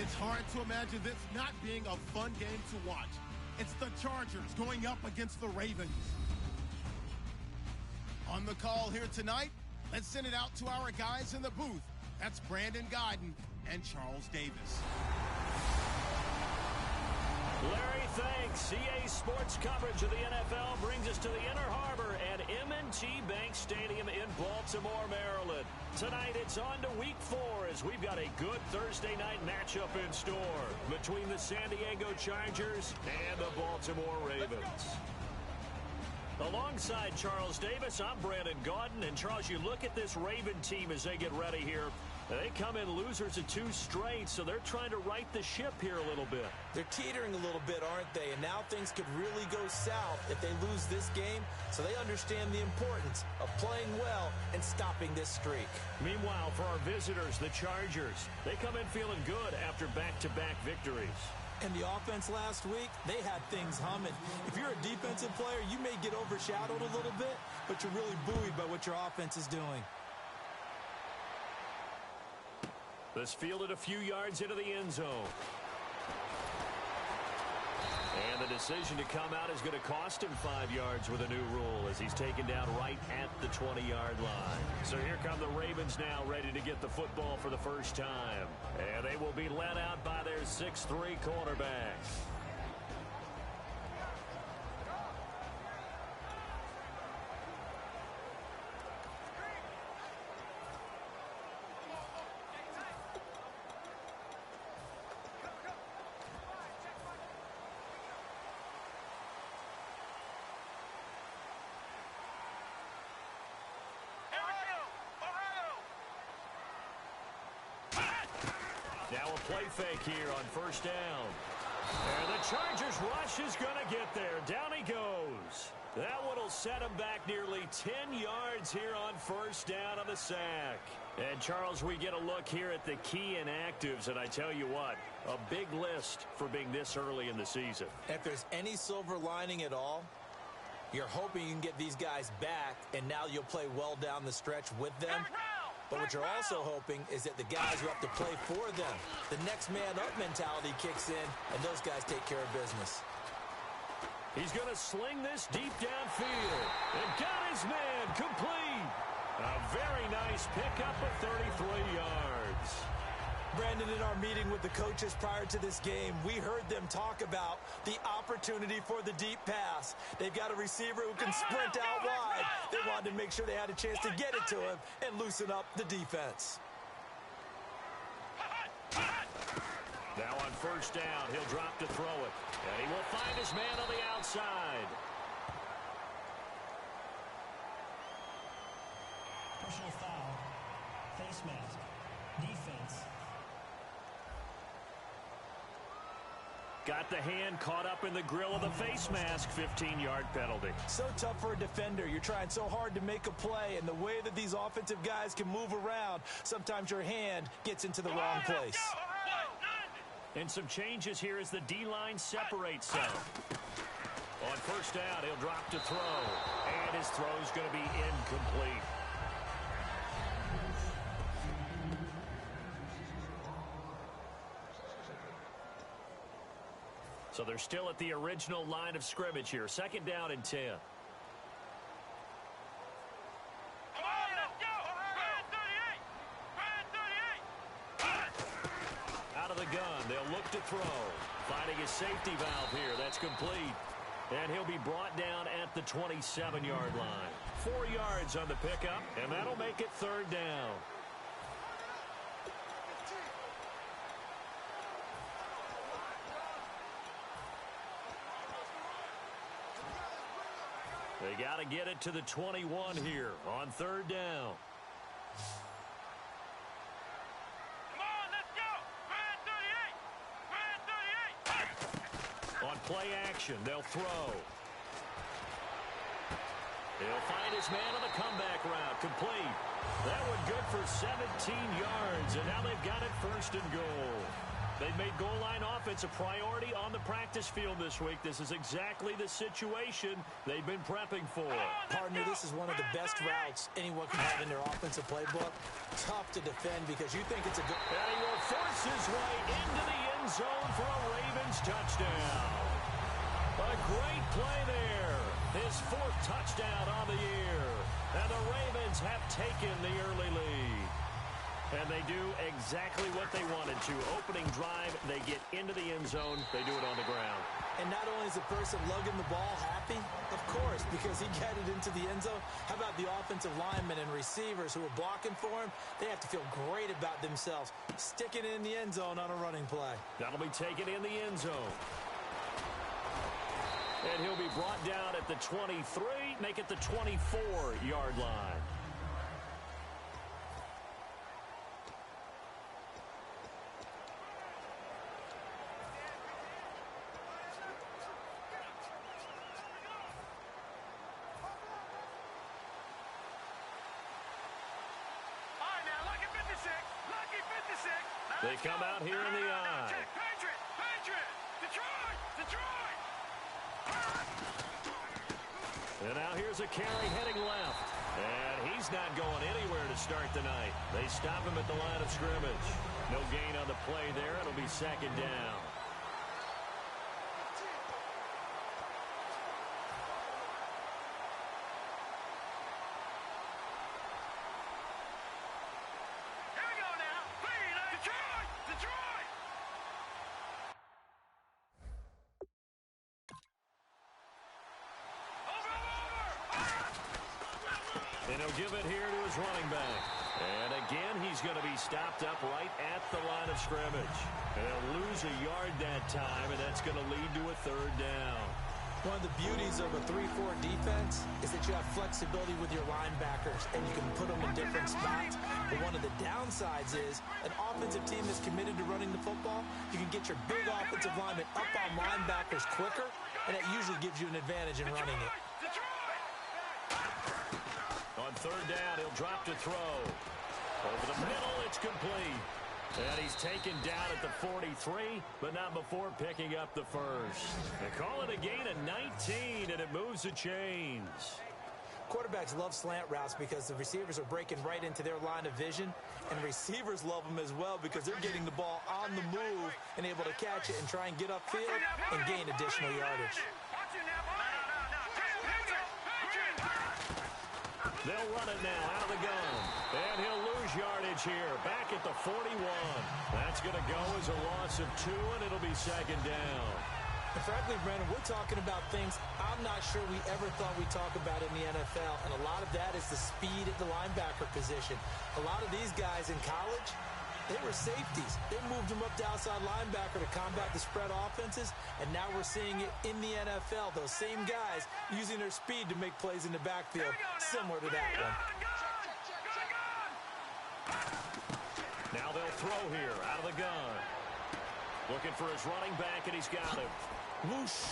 It's hard to imagine this not being a fun game to watch. It's the Chargers going up against the Ravens. On the call here tonight, let's send it out to our guys in the booth. That's Brandon Godden and Charles Davis. Larry, thanks. EA Sports coverage of the NFL brings us to the Inner Harbor at M&T Bank Stadium in Baltimore, Maryland. Tonight, it's on to Week 4 as we've got a good Thursday night matchup in store between the San Diego Chargers and the Baltimore Ravens. Alongside Charles Davis, I'm Brandon Godden. And Charles, you look at this Raven team as they get ready here. They come in losers of 2 straight, so they're trying to right the ship here a little bit. They're teetering a little bit, aren't they? And now things could really go south if they lose this game, so they understand the importance of playing well and stopping this streak. Meanwhile, for our visitors, the Chargers, they come in feeling good after back-to-back victories. And the offense last week, they had things humming. If you're a defensive player, you may get overshadowed a little bit, but you're really buoyed by what your offense is doing. This fielded a few yards into the end zone. And the decision to come out is going to cost him 5 yards with a new rule as he's taken down right at the 20-yard line. So here come the Ravens now ready to get the football for the first time. And they will be led out by their 6'3" cornerback. Now a play fake here on first down. And the Chargers rush is going to get there. Down he goes. That one will set him back nearly 10 yards here on first down on the sack. And, Charles, we get a look here at the key inactives, and I tell you what, a big list for being this early in the season. If there's any silver lining at all, you're hoping you can get these guys back, and now you'll play well down the stretch with them. But what you're also hoping is that the guys who have to play for them, the next man up mentality kicks in, and those guys take care of business. He's going to sling this deep downfield. And got his man complete. A very nice pickup of 33 yards. Brandon, in our meeting with the coaches prior to this game, we heard them talk about the opportunity for the deep pass. They've got a receiver who can sprint out wide. They wanted to make sure they had a chance to get it to him and loosen up the defense. Now on first down, he'll drop to throw it. And he will find his man on the outside. Personal foul, face mask, defense. Got the hand caught up in the grill of the face mask, 15-yard penalty. So tough for a defender. You're trying so hard to make a play, and the way that these offensive guys can move around, sometimes your hand gets into the wrong place. And some changes here as the D-line separates some. On first down, he'll drop to throw. And his throw's going to be incomplete. So they're still at the original line of scrimmage here. Second down and 10. Out of the gun, they'll look to throw. Finding his safety valve here. That's complete. And he'll be brought down at the 27-yard line. 4 yards on the pickup, and that'll make it third down. They got to get it to the 21 here on third down. Come on, let's go. Red 38. On play action, they'll throw. He'll find his man on the comeback route. Complete. That one good for 17 yards, and now they've got it first and goal. They've made goal line offense a priority on the practice field this week. This is exactly the situation they've been prepping for. Partner, this is one of the best routes anyone can have in their offensive playbook. Tough to defend because you think it's a good... And he will force his way into the end zone for a Ravens touchdown. A great play there. His 4th touchdown on the year. And the Ravens have taken the early lead. And they do exactly what they wanted to. Opening drive, they get into the end zone. They do it on the ground. And not only is the person lugging the ball happy, of course, because he got it into the end zone. How about the offensive linemen and receivers who are blocking for him? They have to feel great about themselves, sticking it in the end zone on a running play. That'll be taken in the end zone. And he'll be brought down at the 23, make it the 24-yard line. They come out here in the eye. Patriot! Detroit! And now here's a carry heading left. And he's not going anywhere to start the night. They stop him at the line of scrimmage. No gain on the play there. It'll be 2nd down. And he'll give it here to his running back. And again, he's going to be stopped up right at the line of scrimmage. And they'll lose a yard that time, and that's going to lead to a 3rd down. One of the beauties of a 3-4 defense is that you have flexibility with your linebackers, and you can put them in different spots. But one of the downsides is an offensive team that's committed to running the football, you can get your big offensive linemen up on linebackers quicker, and that usually gives you an advantage in running it. On 3rd down, he'll drop to throw. Over the middle, it's complete. And he's taken down at the 43, but not before picking up the 1st. They call it a gain of 19, and it moves the chains. Quarterbacks love slant routes because the receivers are breaking right into their line of vision, and receivers love them as well because they're getting the ball on the move and able to catch it and try and get upfield and gain additional yardage. They'll run it now out of the gun. And he'll lose yardage here. Back at the 41. That's going to go as a loss of 2, and it'll be 2nd down. And frankly, Brandon, we're talking about things I'm not sure we ever thought we'd talk about in the NFL. And a lot of that is the speed at the linebacker position. A lot of these guys in college, they were safeties. They moved them up to outside linebacker to combat the spread offenses, and now we're seeing it in the NFL. Those same guys using their speed to make plays in the backfield, similar to that one. Now they'll throw here out of the gun. Looking for his running back, and he's got him. Whoosh.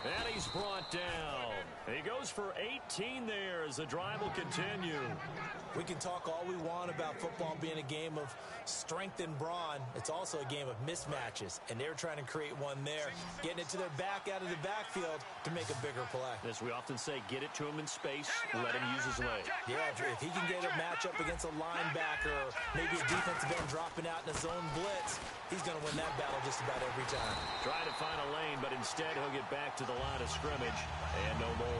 And he's brought down. He goes for 18 there as the drive will continue. We can talk all we want about football being a game of strength and brawn. It's also a game of mismatches, and they're trying to create one there, getting it to their back out of the backfield to make a bigger play. As we often say, get it to him in space, let him use his leg. Yeah, if he can get a matchup against a linebacker or maybe a defensive end dropping out in a zone blitz, he's going to win that battle just about every time. Trying to find a lane, but instead he'll get back to the line of scrimmage and no more.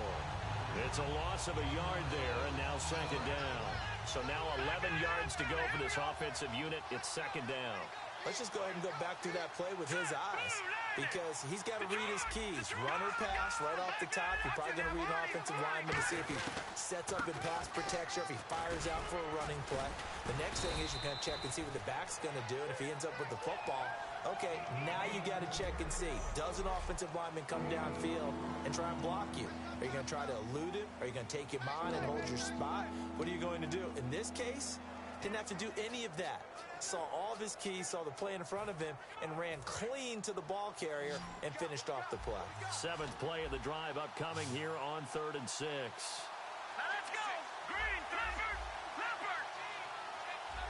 It's a loss of a yard there, and now 2nd down. So now 11 yards to go for this offensive unit. It's 2nd down. Let's just go ahead and go back through that play with his eyes because he's got to read his keys. Run or pass right off the top. You're probably going to read an offensive lineman to see if he sets up in pass protection, if he fires out for a running play. The next thing is you're going to check and see what the back's going to do, and if he ends up with the football, okay, now you got to check and see. Does an offensive lineman come downfield and try and block you? Are you going to try to elude him? Are you going to take him on and hold your spot? What are you going to do? In this case, didn't have to do any of that. Saw all of his keys, saw the play in front of him, and ran clean to the ball carrier and finished off the play. 7th play of the drive upcoming here on 3rd and 6. Now let's go. Green, Leopard.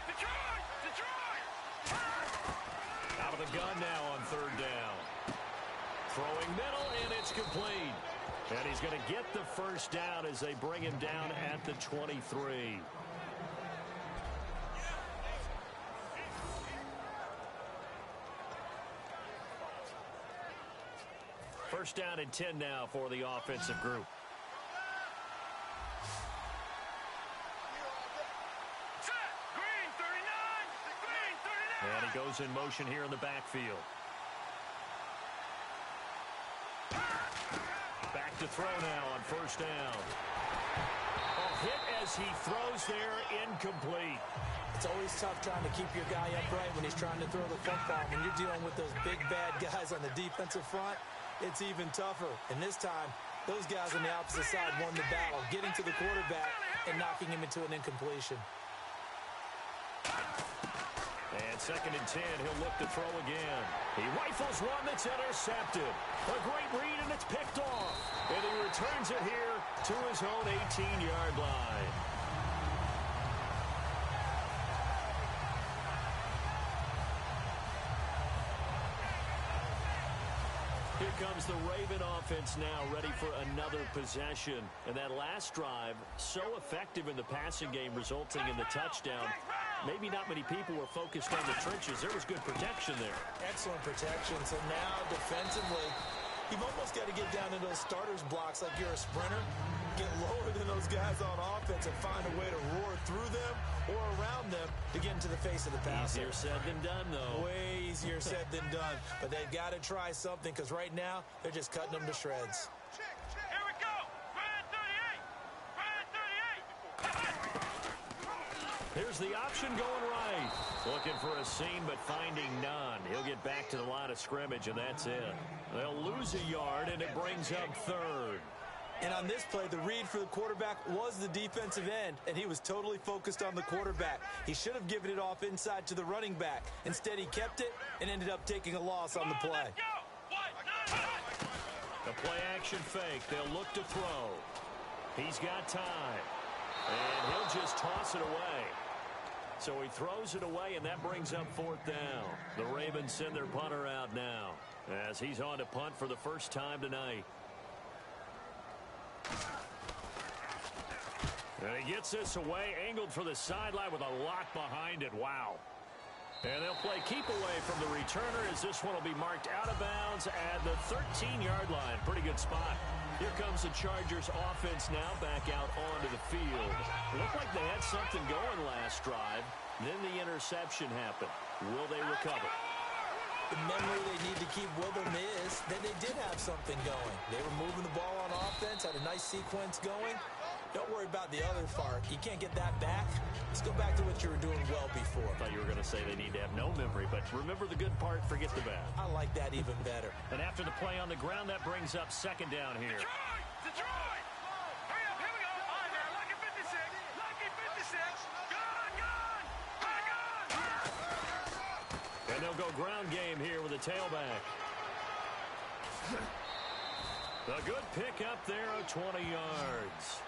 Detroit. gun now on third down. Throwing middle, and it's complete. And he's going to get the first down as they bring him down at the 23. First down and 10 now for the offensive group. Green 39. And he goes in motion here in the backfield. Back to throw now on first down. A hit as he throws there, incomplete. It's always tough trying to keep your guy upright when he's trying to throw the football. When you're dealing with those big, bad guys on the defensive front, it's even tougher. And this time, those guys on the opposite side won the battle, getting to the quarterback and knocking him into an incompletion. And second and 10, he'll look to throw again. He rifles one that's intercepted. A great read, and it's picked off. And he returns it here to his own 18-yard line. Here comes the Raven offense now, ready for another possession. And that last drive, so effective in the passing game, resulting in the touchdown. Maybe not many people were focused on the trenches. There was good protection there. Excellent protection. So now, defensively, you've almost got to get down to those starters blocks like you're a sprinter. Get lower than those guys on offense and find a way to roar through them or around them to get into the face of the passer. Easier said than done, though. Way easier said than done. But they've got to try something because right now, they're just cutting them to shreds. Here we go. Brand 38. Here's the option going right. Looking for a seam, but finding none. He'll get back to the line of scrimmage, and that's it. They'll lose a yard, and it brings up third. And on this play, the read for the quarterback was the defensive end, and he was totally focused on the quarterback. He should have given it off inside to the running back. Instead, he kept it and ended up taking a loss on the play. The play-action fake. They'll look to throw. He's got time. And he'll just toss it away. So he throws it away, and that brings up fourth down. The Ravens send their punter out now as he's on to punt for the first time tonight. And he gets this away, angled for the sideline with a lock behind it. Wow. And they'll play keep away from the returner as this one will be marked out of bounds at the 13-yard line. Pretty good spot. Here comes the Chargers offense now back out onto the field. Looked like they had something going last drive. Then the interception happened. Will they recover? The memory they need to keep with them is that they did have something going. They were moving the ball on offense, had a nice sequence going. Don't worry about the other part. You can't get that back. Let's go back to what you were doing well before. I thought you were going to say they need to have no memory, but remember the good part, forget the bad. I like that even better. And after the play on the ground, that brings up second down here. Detroit! Hurry up, here we go. All right, now, lucky 56. Lucky 56. Gun! And they'll go ground game here with a tailback. A good pick up there of 20 yards.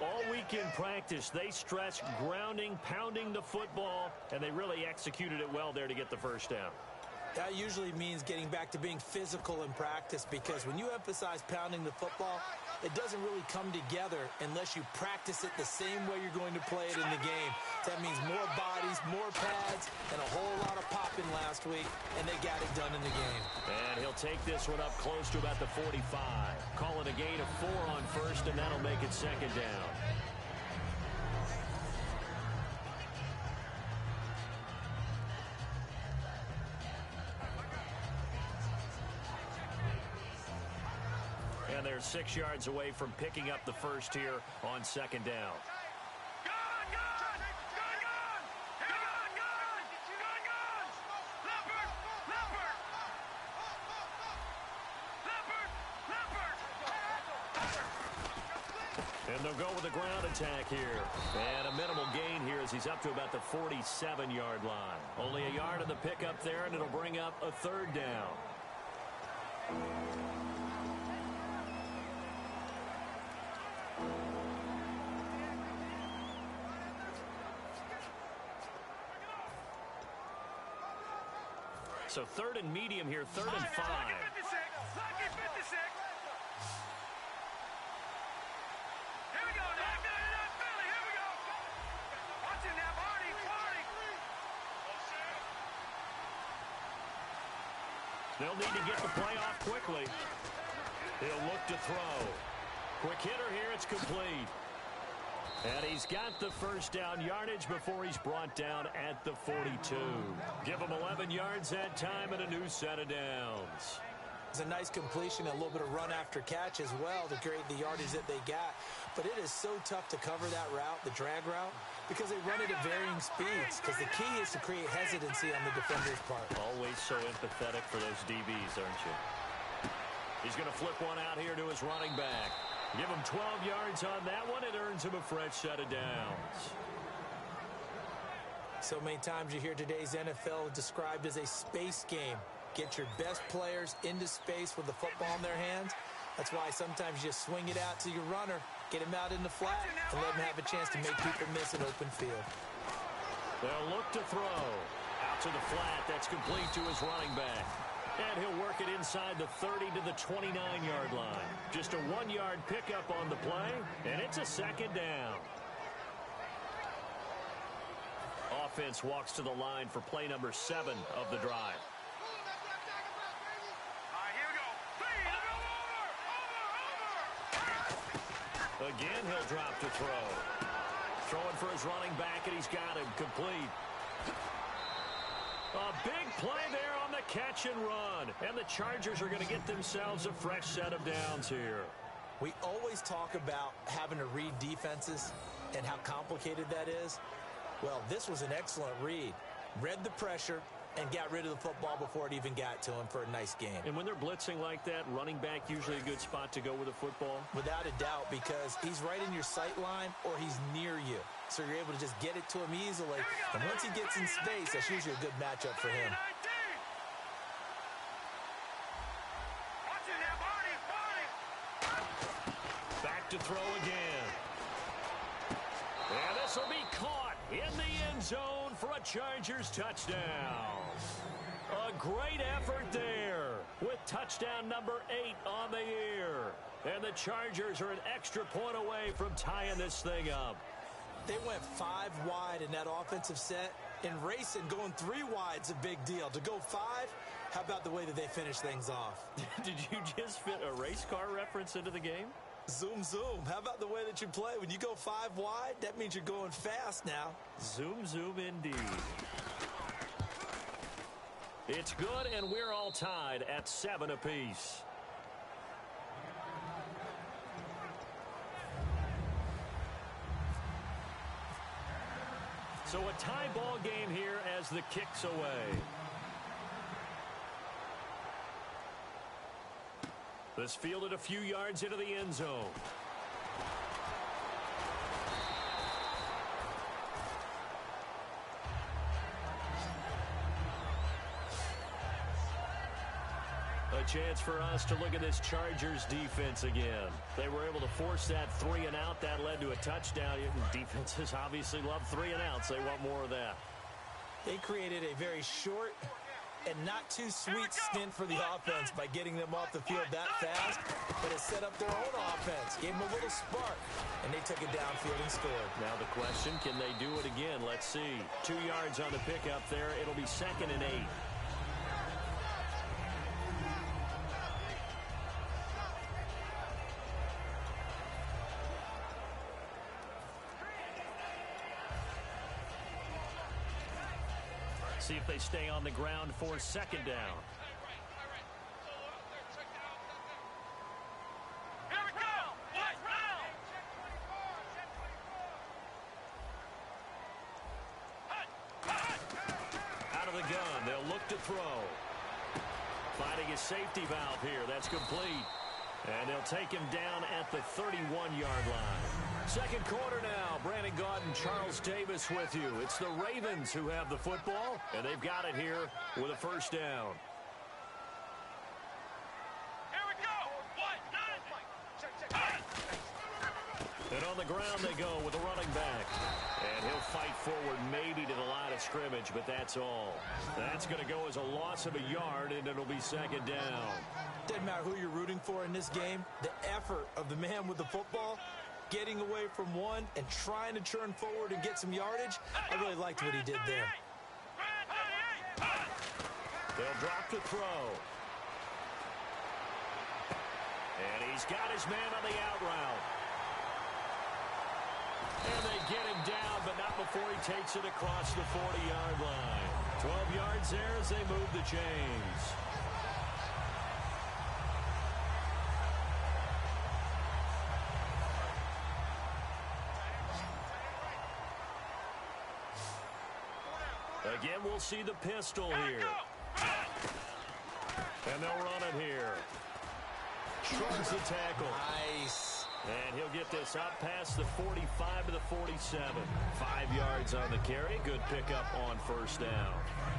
All week in practice, they stressed grounding, pounding the football, and they really executed it well there to get the first down. That usually means getting back to being physical in practice because when you emphasize pounding the football, it doesn't really come together unless you practice it the same way you're going to play it in the game. That means more bodies, more pads, and a whole lot of popping last week, and they got it done in the game. And he'll take this one up close to about the 45. Call it a gain of 4 on first, and that'll make it second down. And they're 6 yards away from picking up the first here on second down. And they'll go with a ground attack here. And a minimal gain here as he's up to about the 47-yard line. Only a yard of the pickup there, and it'll bring up a third down. So third and medium here, 3rd and 5. Lucky 56. Lucky 56. Here we go now. Philly. Here we go. Watching that Marty. They'll need to get the play off quickly. He'll look to throw. Quick hitter here. It's complete. And he's got the first down yardage before he's brought down at the 42. Give him 11 yards that time and a new set of downs. It's a nice completion, a little bit of run after catch as well to create the yardage that they got. But it is so tough to cover that route, the drag route, because they run it at varying speeds. Because the key is to create hesitancy on the defender's part. Always so empathetic for those DBs, aren't you? He's going to flip one out here to his running back. Give him 12 yards on that one. It earns him a fresh set of downs. So many times you hear today's NFL described as a space game. Get your best players into space with the football in their hands. That's why sometimes you just swing it out to your runner, get him out in the flat, and let him have a chance to make people miss an open field. They'll look to throw. Out to the flat. That's complete to his running back. And he'll work it inside the 30 to the 29-yard line. Just a 1-yard pickup on the play, and it's a second down. Offense walks to the line for play number 7 of the drive. All right, here we go. Over. Again, he'll drop to throw. Throwing for his running back, and he's got him complete. A big play there on the catch and run. And the Chargers are going to get themselves a fresh set of downs here. We always talk about having to read defenses and how complicated that is. Well, this was an excellent read. Read the pressure and got rid of the football before it even got to him for a nice game. And when they're blitzing like that, running back usually a good spot to go with a football? Without a doubt, because he's right in your sight line or he's near you. So you're able to just get it to him easily. And once he gets in space, that's usually a good matchup for him. Back to throw again. And this will be caught in the end zone for a Chargers touchdown. A great effort there with touchdown number 8 on the year. And the Chargers are an extra point away from tying this thing up. They went 5 wide in that offensive set. And racing, going 3 wide's a big deal. To go 5, how about the way that they finish things off? Did you just fit a race car reference into the game? Zoom, zoom. How about the way that you play? When you go 5 wide, that means you're going fast now. Zoom, zoom indeed. It's good, and we're all tied at 7 apiece. So a tie ball game here as the kick's away. This fielded a few yards into the end zone. A chance for us to look at this Chargers defense again. They were able to force that 3 and out. That led to a touchdown. Defenses obviously love 3 and outs. They want more of that. They created a very short and not too sweet stint for the offense by getting them off the field that fast, but it set up their own offense, gave them a little spark, and they took it downfield and scored. Now the question, can they do it again? Let's see. 2 yards on the pickup there. It'll be 2nd and 8. See if they stay on the ground for 2nd down. Here we go. Out of the gun, they'll look to throw. Finding his safety valve here. That's complete. And they'll take him down at the 31-yard line. 2nd quarter now. Brandon Gaudin, Charles Davis with you. It's the Ravens who have the football, and they've got it here with a 1st down. Here we go. And on the ground they go with the running back. And he'll fight forward maybe to the line of of scrimmage, but that's all. That's going to go as a loss of a yard, and it'll be second down. Doesn't matter who you're rooting for in this game. The effort of the man with the football, getting away from one and trying to turn forward and get some yardage, I really liked what he did there. They'll drop the throw. And he's got his man on the out route. And they get him down, but not before he takes it across the 40-yard line. 12 yards there as they move the chains. Again, we'll see the pistol here. And they'll run it here. Shrugs the tackle. Nice. And he'll get this up past the 45 to the 47. 5 yards on the carry. Good pickup on first down.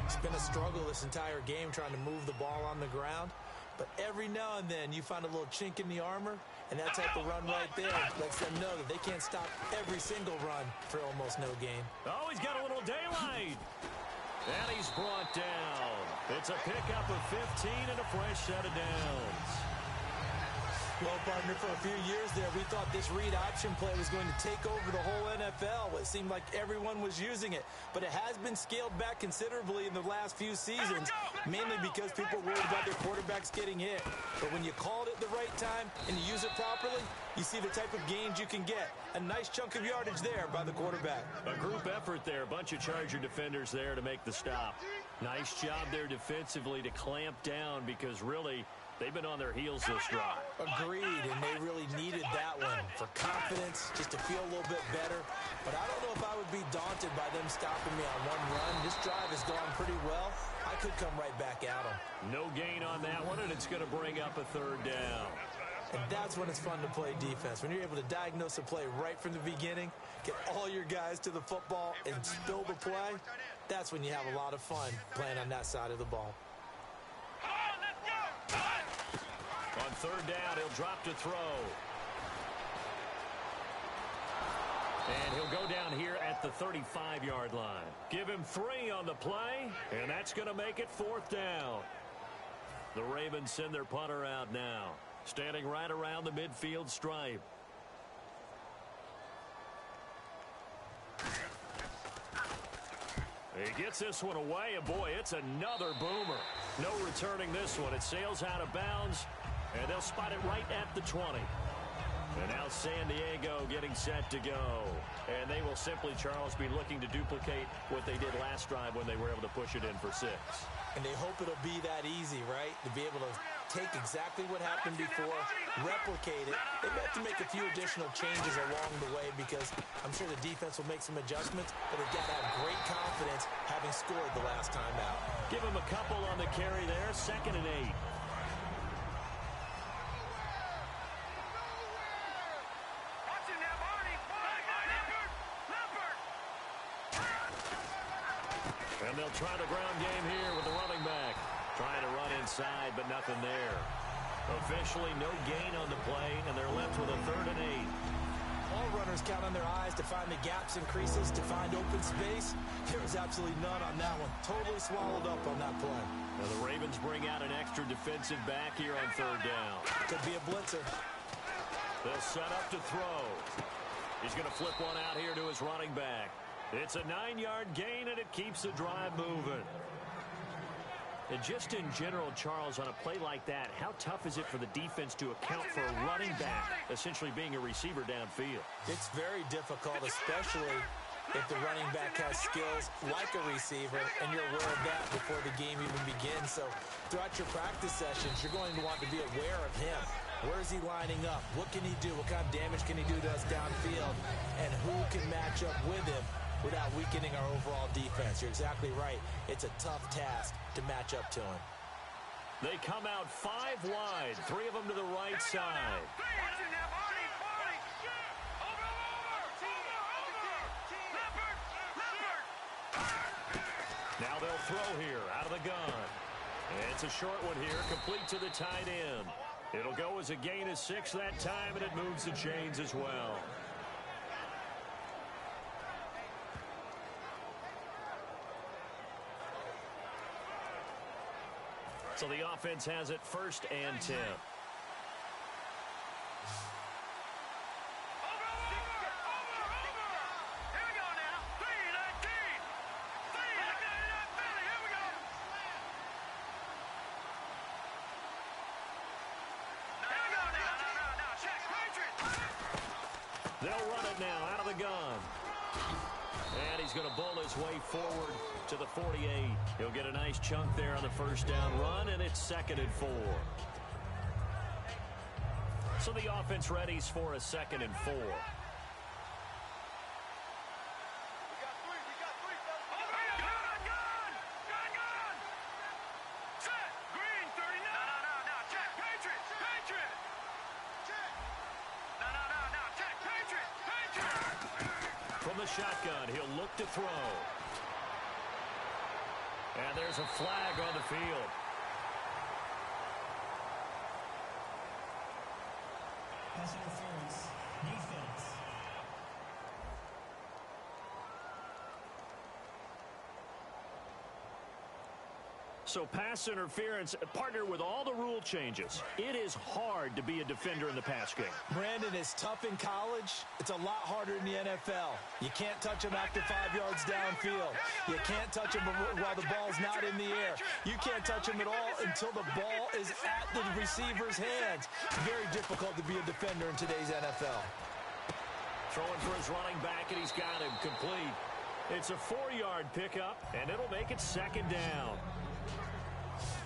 It's been a struggle this entire game trying to move the ball on the ground. But every now and then you find a little chink in the armor, and that type of run right there lets them know that they can't stop every single run for almost no gain. Oh, he's got a little daylight. And he's brought down. It's a pickup of 15 and a fresh set of downs. Well, partner, for a few years there, we thought this read option play was going to take over the whole NFL. It seemed like everyone was using it. But it has been scaled back considerably in the last few seasons, mainly because people are worried about their quarterbacks getting hit. But when you call it at the right time and you use it properly, you see the type of gains you can get. A nice chunk of yardage there by the quarterback. A group effort there. A bunch of Charger defenders there to make the stop. Nice job there defensively to clamp down because really they've been on their heels this drive. Agreed, and they really needed that one for confidence, just to feel a little bit better. But I don't know if I would be daunted by them stopping me on one run. This drive has gone pretty well. I could come right back at them. No gain on that one, and it's going to bring up a third down. And that's when it's fun to play defense. When you're able to diagnose a play right from the beginning, get all your guys to the football, and spill the play, that's when you have a lot of fun playing on that side of the ball. On third down, he'll drop to throw. And he'll go down here at the 35-yard line. Give him 3 on the play, and that's going to make it fourth down. The Ravens send their punter out now, standing right around the midfield stripe. He gets this one away, and boy, it's another boomer. No returning this one. It sails out of bounds, and they'll spot it right at the 20. And now San Diego getting set to go. And they will simply, Charles, be looking to duplicate what they did last drive when they were able to push it in for 6. And they hope it'll be that easy, right? To be able to take exactly what happened before, replicate it. They have to make a few additional changes along the way because I'm sure the defense will make some adjustments, but they've got to have great confidence having scored the last time out. Give him a couple on the carry there, 2nd and 8. And they'll try the ground game here with the running back. Trying to run inside, but nothing there. Officially, no gain on the play, and they're left with a 3rd and 8. All runners count on their eyes to find the gaps and creases, to find open space. There was absolutely none on that one. Totally swallowed up on that play. Now the Ravens bring out an extra defensive back here on 3rd down. Could be a blitzer. They'll set up to throw. He's going to flip one out here to his running back. It's a 9-yard gain, and it keeps the drive moving. And just in general, Charles, on a play like that, how tough is it for the defense to account for a running back essentially being a receiver downfield? It's very difficult, especially if the running back has skills like a receiver, and you're aware of that before the game even begins. So throughout your practice sessions, you're going to want to be aware of him. Where is he lining up? What can he do? What kind of damage can he do to us downfield? And who can match up with him without weakening our overall defense? You're exactly right. It's a tough task to match up to him. They come out 5 wide, 3 of them to the right side. Now they'll throw here out of the gun. It's a short one here, complete to the tight end. It'll go as a gain of 6 that time, and it moves the chains as well. So the offense has it 1st and 10. They'll run it now out of the gun. And he's going to bull his way forward to the 48. He'll get a nice chunk there on the 1st down run, and it's 2nd and 4. So the offense readies for a 2nd and 4. From the shotgun, he'll look to throw. And there's a flag on the field. Pass interference. Defense. So pass interference, partner with all the rule changes. It is hard to be a defender in the pass game. Brandon, is tough in college. It's a lot harder in the NFL. You can't touch him after 5 yards downfield. You can't touch him while the ball's not in the air. You can't touch him at all until the ball is at the receiver's hands. Very difficult to be a defender in today's NFL. Throwing for his running back, and he's got him complete. It's a 4-yard pickup, and it'll make it 2nd down.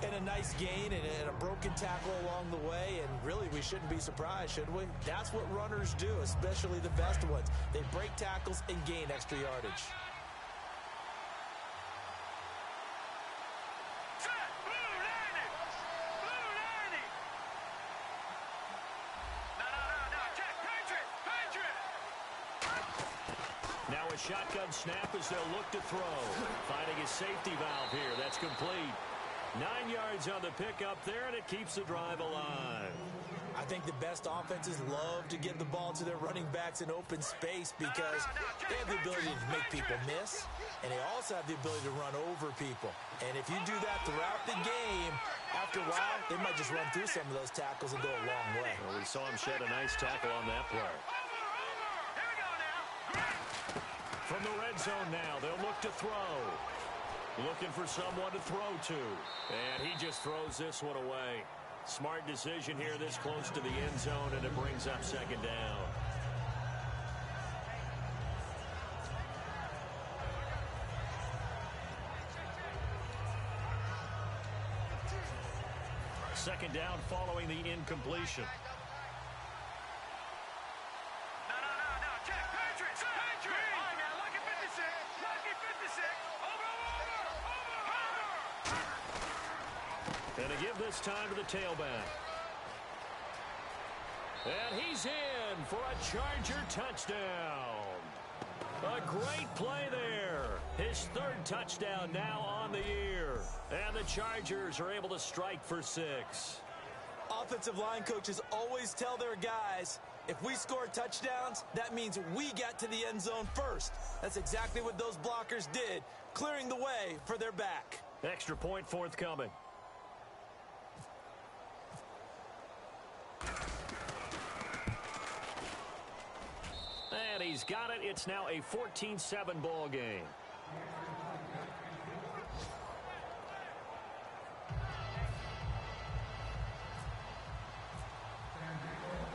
And a nice gain and a broken tackle along the way, and really we shouldn't be surprised, should we? That's what runners do, especially the best ones. They break tackles and gain extra yardage. Now a shotgun snap as they'll look to throw. Finding his safety valve here. That's complete. 9 yards on the pickup there, and it keeps the drive alive. I think the best offenses love to give the ball to their running backs in open space because they have the ability to make people miss, and they also have the ability to run over people. And if you do that throughout the game, after a while, they might just run through some of those tackles and go a long way. Well, we saw him shed a nice tackle on that play. From the red zone now, they'll look to throw. Looking for someone to throw to. And he just throws this one away. Smart decision here this close to the end zone, and it brings up 2nd down. Second down following the incompletion. And to give this time to the tailback. And he's in for a Charger touchdown. A great play there. His 3rd touchdown now on the year. And the Chargers are able to strike for 6. Offensive line coaches always tell their guys, if we score touchdowns, that means we got to the end zone first. That's exactly what those blockers did, clearing the way for their back. Extra point forthcoming. And he's got it. It's now a 14-7 ball game.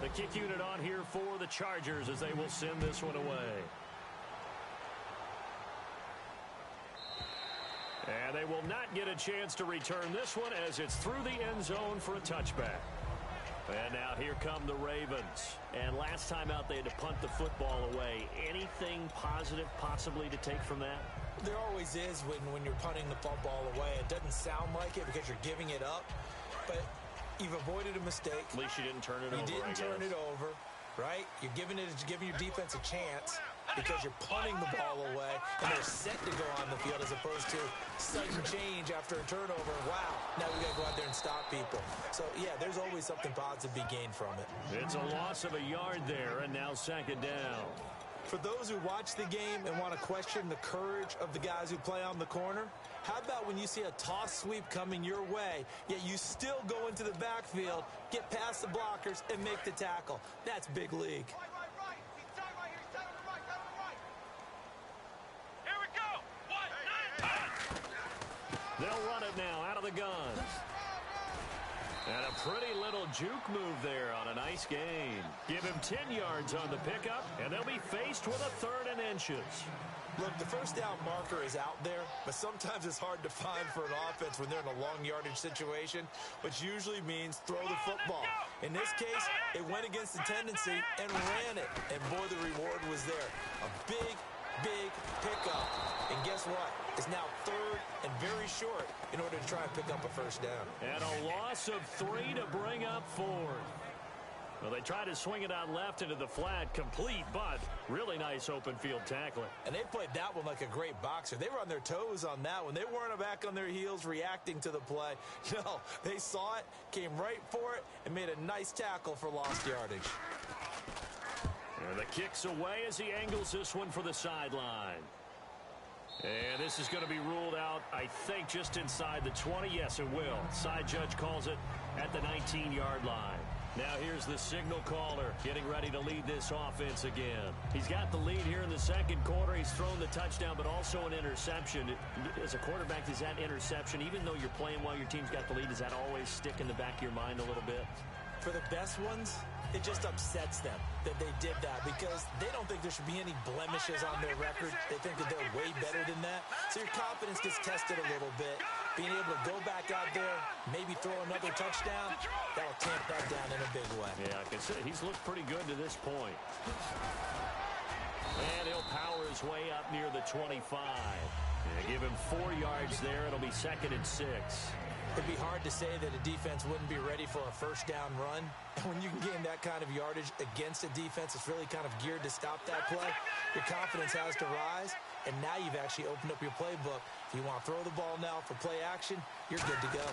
The kick unit on here for the Chargers as they will send this one away. And they will not get a chance to return this one as it's through the end zone for a touchback. And now here come the Ravens. And last time out they had to punt the football away. Anything positive possibly to take from that? There always is when you're punting the football away. It doesn't sound like it because you're giving it up. But you've avoided a mistake. At least you didn't turn it over. You didn't turn it over, right? You're giving your defense a chance because you're punting the ball away, and they're set to go on the field as opposed to sudden change after a turnover. Wow, now we got to go out there and stop people. So, yeah, there's always something positive to be gained from it. It's a loss of a yard there, and now 2nd down. For those who watch the game and want to question the courage of the guys who play on the corner, how about when you see a toss sweep coming your way, yet you still go into the backfield, get past the blockers, and make the tackle? That's big league. Here we go. They'll run it now out of the gun. And a pretty little juke move there on a nice gain. Give him 10 yards on the pickup, and they'll be faced with a 3rd and inches. Look, the first down marker is out there, but sometimes it's hard to find for an offense when they're in a long yardage situation, which usually means throw the football. In this case, it went against the tendency and ran it. And boy, the reward was there. A big pickup. And guess what? It's now 3rd and very short in order to try and pick up a first down. And a loss of 3 to bring up 4th. Well, they tried to swing it out left into the flat, complete, but really nice open field tackling. And they played that one like a great boxer. They were on their toes on that one. They weren't back on their heels reacting to the play. No, they saw it, came right for it, and made a nice tackle for lost yardage. And the kick's away as he angles this one for the sideline. And this is going to be ruled out, I think, just inside the 20. Yes, it will. Side judge calls it at the 19-yard line. Now here's the signal caller getting ready to lead this offense again. He's got the lead here in the second quarter. He's thrown the touchdown, but also an interception. As a quarterback, does that interception, even though you're playing while your team's got the lead, does that always stick in the back of your mind a little bit? For the best ones, it just upsets them that they did that because they don't think there should be any blemishes on their record. They think that they're way better than that. So your confidence gets tested a little bit. Being able to go back out there, maybe throw another touchdown, that'll tamp that down in a big way. Yeah, I can say he's looked pretty good to this point. And he'll power his way up near the 25. Yeah, give him 4 yards there. It'll be 2nd and 6. It'd be hard to say that a defense wouldn't be ready for a first down run. And when you can gain that kind of yardage against a defense that's really kind of geared to stop that play, your confidence has to rise. And now you've actually opened up your playbook. If you want to throw the ball now for play action, you're good to go.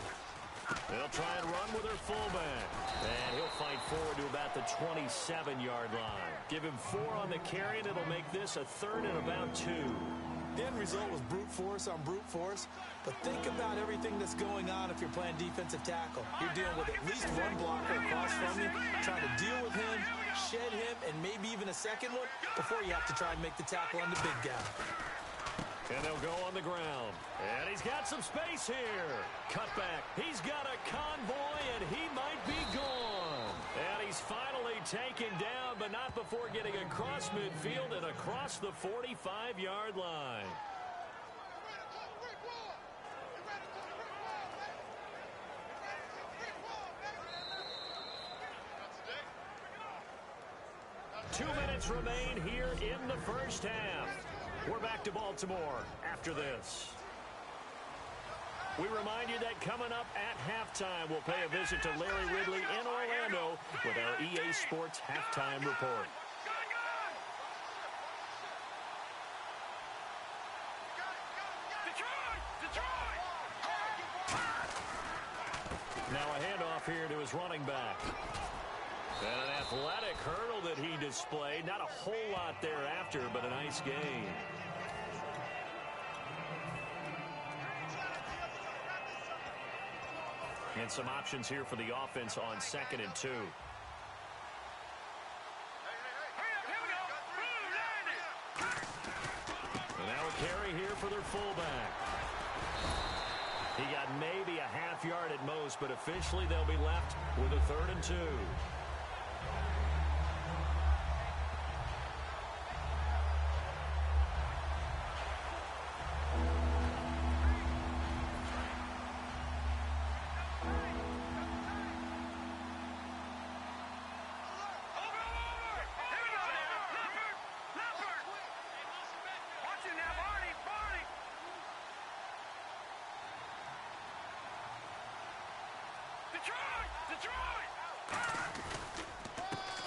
They'll try and run with their fullback. And he'll fight forward to about the 27-yard line. Give him 4 on the carry, and it'll make this a 3rd and about 2. The end result was brute force on brute force. But think about everything that's going on if you're playing defensive tackle. You're dealing with at least one blocker across from you, trying to deal with him, shed him, and maybe even a second one before you have to try and make the tackle on the big guy. And they'll go on the ground. And he's got some space here. Cut back. He's got a convoy, and he might be gone. And he's finally taken down, but not before getting across midfield and across the 45-yard line. Two minutes remain here in the first half. We're back to Baltimore after this. We remind you that coming up at halftime, we'll pay a visit to Larry Ridley in Orlando with our EA Sports Halftime Report. Now a handoff here to his running back. And an athletic hurdle that he displayed. Not a whole lot thereafter, but a nice gain. And some options here for the offense on 2nd and 2. And now a carry here for their fullback. He got maybe a half yard at most, but officially they'll be left with a 3rd and 2.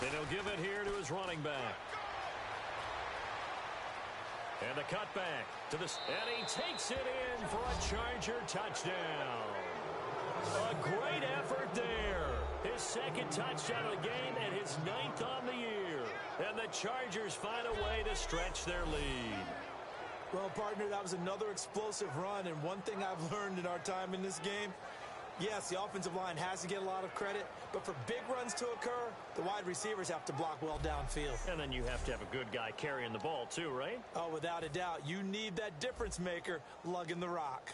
And he'll give it here to his running back. And the cutback to this, and he takes it in for a Charger touchdown. A great effort there. His 2nd touchdown of the game and his 9th on the year. And the Chargers find a way to stretch their lead. Well, partner, that was another explosive run, and one thing I've learned in our time in this game, yes, the offensive line has to get a lot of credit, but for big runs to occur, the wide receivers have to block well downfield. And then you have to have a good guy carrying the ball too, right? Oh, without a doubt. You need that difference maker lugging the rock.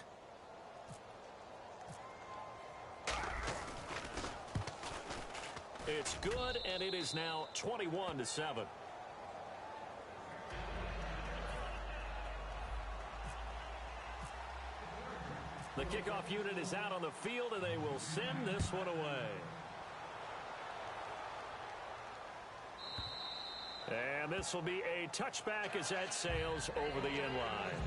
It's good, and it is now 21-7. The kickoff unit is out on the field, and they will send this one away. And this will be a touchback as that sails over the end line.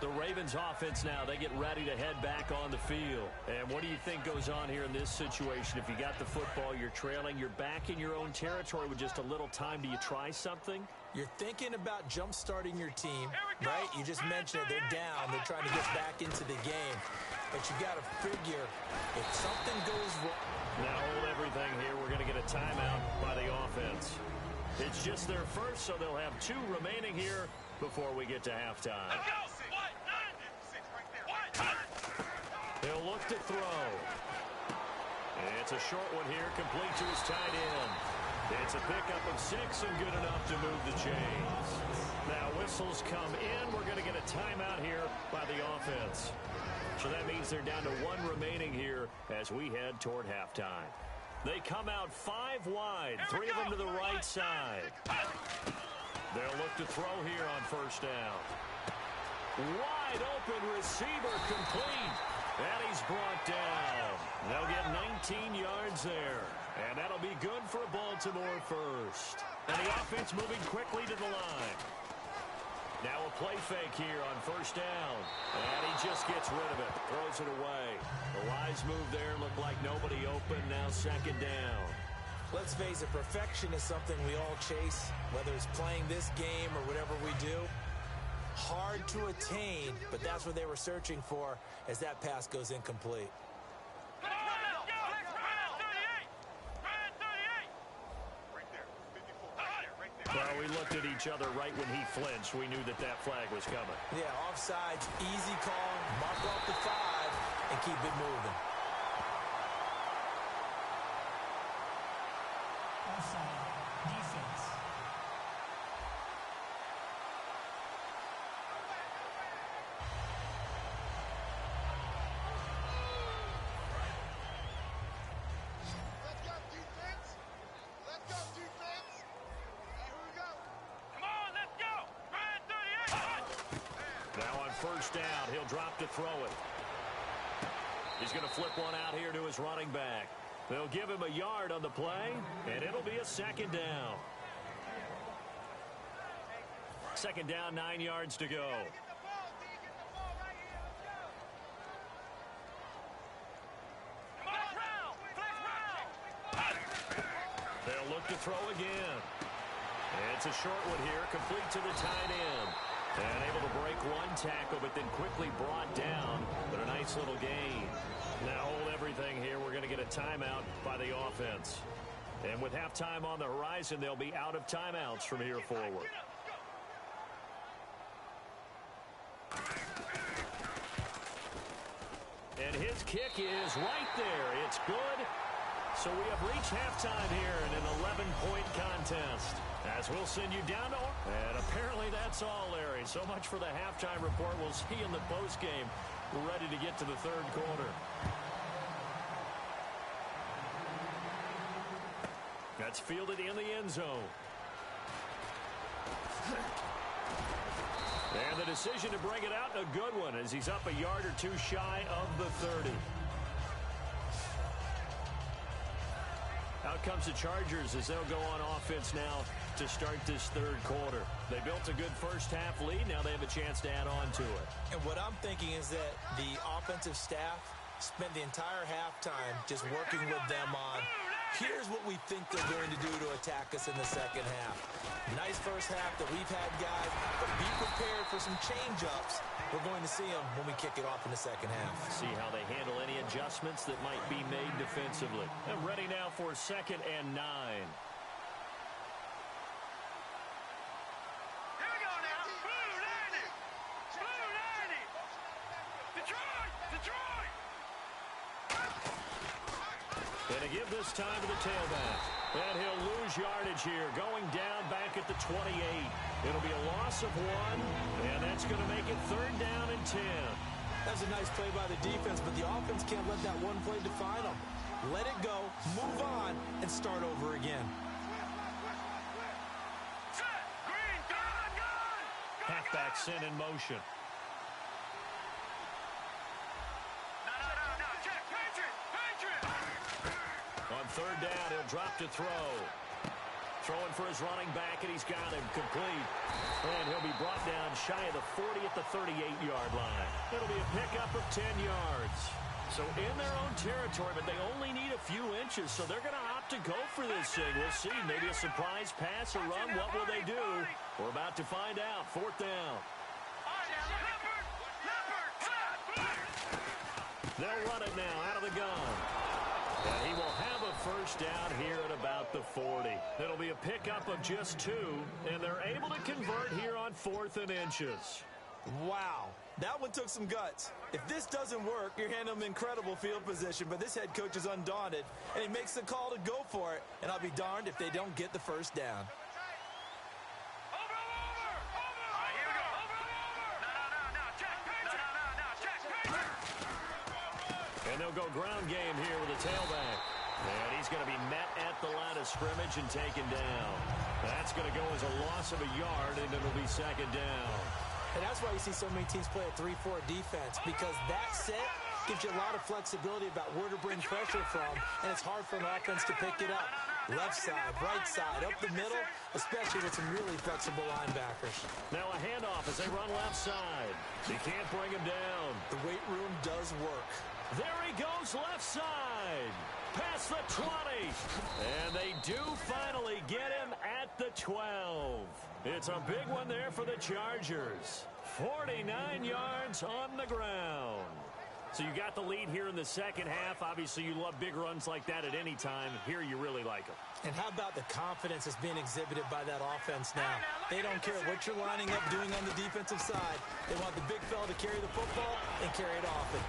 The Ravens offense now, they get ready to head back on the field. And what do you think goes on here in this situation? If you got the football, you're trailing, you're back in your own territory with just a little time. Do you try something? You're thinking about jump-starting your team, right? You just mentioned it. They're down. They're trying to get back into the game. But you got to figure if something goes wrong. Now hold everything here. We're going to get a timeout by the offense. It's just their first, so they'll have 2 remaining here before we get to halftime. He'll look to throw. It's a short one here, complete to his tight end. It's a pickup of 6 and good enough to move the chains. Now whistles come in. We're going to get a timeout here by the offense. So that means they're down to 1 remaining here as we head toward halftime. They come out 5 wide, 3 of them to the right side. They'll look to throw here on first down. Wide open receiver complete. And he's brought down. They'll get 19 yards there. And that'll be good for Baltimore first. And the offense moving quickly to the line. Now a play fake here on first down. And he just gets rid of it. Throws it away. The wise move there looked like nobody open. Now second down. Let's face it, perfection is something we all chase, whether it's playing this game or whatever we do. Hard to attain, but that's what they were searching for as that pass goes incomplete. Well, we looked at each other right when he flinched. We knew that that flag was coming. Yeah, offsides, easy call, mark off the 5, and keep it moving. Offside. Defense. Let's go, defense. Let's go, defense. Here we go. Come on, let's go. Ryan 38. Now on first down, he'll drop to throw it. He's going to flip one out here to his running back. They'll give him a yard on the play, and it'll be a second down. Second down, 9 yards to go. They'll look to throw again. It's a short one here, complete to the tight end. And able to break one tackle, but then quickly brought down. But a nice little gain. Now hold everything here. We're going to get a timeout by the offense. And with halftime on the horizon, they'll be out of timeouts from here forward. And his kick is right there. It's good. So we have reached halftime here in an 11-point contest. As we'll send you down to... And apparently that's all, Larry. So much for the halftime report. We'll see you in the postgame. We're ready to get to the third quarter. That's fielded in the end zone. And the decision to bring it out, a good one, as he's up a yard or 2 shy of the 30. Out comes the Chargers as they'll go on offense now to start this third quarter. They built a good first half lead. Now they have a chance to add on to it. And what I'm thinking is that the offensive staff spent the entire halftime just working with them on, here's what we think they're going to do to attack us in the second half. Nice first half that we've had, guys, but be prepared for some change-ups. We're going to see them when we kick it off in the second half. See how they handle any adjustments that might be made defensively. And ready now for 2nd and 9. And to give this time to the tailback. And he'll lose yardage here, going down back at the 28. It'll be a loss of 1, and that's going to make it 3rd down and 10. That's a nice play by the defense, but the offense can't let that one play define them. Let it go, move on, and start over again. Halfback sent in motion. On 3rd down, he'll drop to throw. Throwing for his running back, and he's got him complete. And he'll be brought down shy of the 40 at the 38-yard line. It'll be a pickup of 10 yards. So in their own territory, but they only need a few inches, so they're going to opt to go for this thing. We'll see. Maybe a surprise pass or run. What will they do? We're about to find out. 4th down. They'll run it now out of the gun. And he will have a 1st down here at about the 40. It'll be a pickup of just 2, and they're able to convert here on 4th and inches. Wow, that one took some guts. If this doesn't work, you're handing them incredible field position, but this head coach is undaunted, and he makes the call to go for it, and I'll be darned if they don't get the 1st down. And they'll go ground game here with a tailback. And he's going to be met at the line of scrimmage and taken down. That's going to go as a loss of a yard, and it'll be 2nd down. And that's why you see so many teams play a 3-4 defense, because that set gives you a lot of flexibility about where to bring pressure from, and it's hard for an offense to pick it up. Left side, right side, up the middle, especially with some really flexible linebackers. Now a handoff as they run left side. He can't bring him down. The weight room does work. There he goes left side. Past the 20. And they do finally get him at the 12. It's a big one there for the Chargers. 49 yards on the ground. So you got the lead here in the 2nd half. Obviously, you love big runs like that at any time. Here you really like them. And how about the confidence that's being exhibited by that offense now? They don't care what you're lining up doing on the defensive side. They want the big fella to carry the football and carry it often.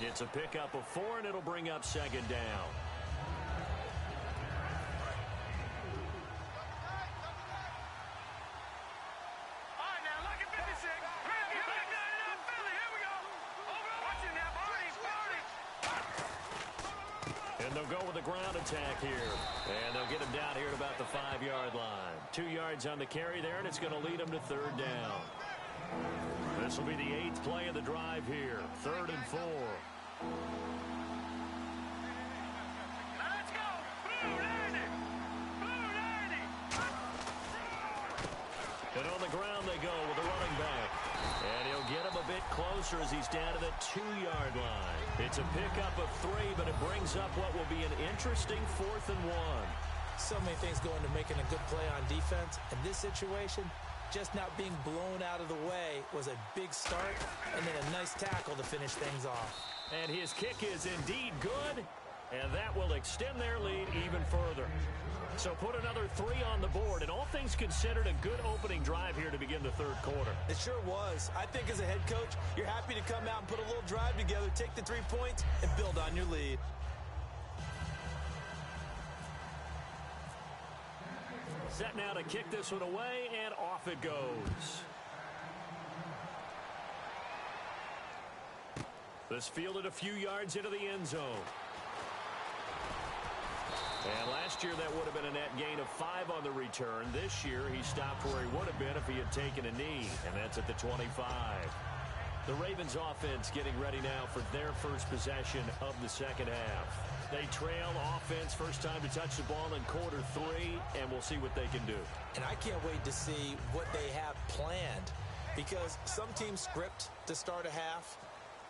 It's a pickup of 4, and it'll bring up 2nd down. And they'll go with the ground attack here. And they'll get him down here at about the 5-yard line. 2 yards on the carry there, and it's going to lead them to 3rd down. This will be the 8th play of the drive here. 3rd and 4. Let's go! Blue 90! Blue 90! And on the ground they go with the running back. And he'll get him a bit closer as he's down to the 2-yard line. It's a pickup of 3, but it brings up what will be an interesting 4th and 1. So many things go into making a good play on defense. In this situation, just not being blown out of the way was a big start, and then a nice tackle to finish things off. And his kick is indeed good, and that will extend their lead even further. So put another 3 on the board, and all things considered, a good opening drive here to begin the 3rd quarter. It sure was. I think as a head coach, you're happy to come out and put a little drive together, take the 3 points, and build on your lead. Set now to kick this one away, and off it goes. This fielded a few yards into the end zone. And last year, that would have been a net gain of 5 on the return. This year, he stopped where he would have been if he had taken a knee, and that's at the 25. The Ravens offense getting ready now for their first possession of the 2nd half. They trail offense, first time to touch the ball in quarter 3, and we'll see what they can do. And I can't wait to see what they have planned, because some teams script to start a half.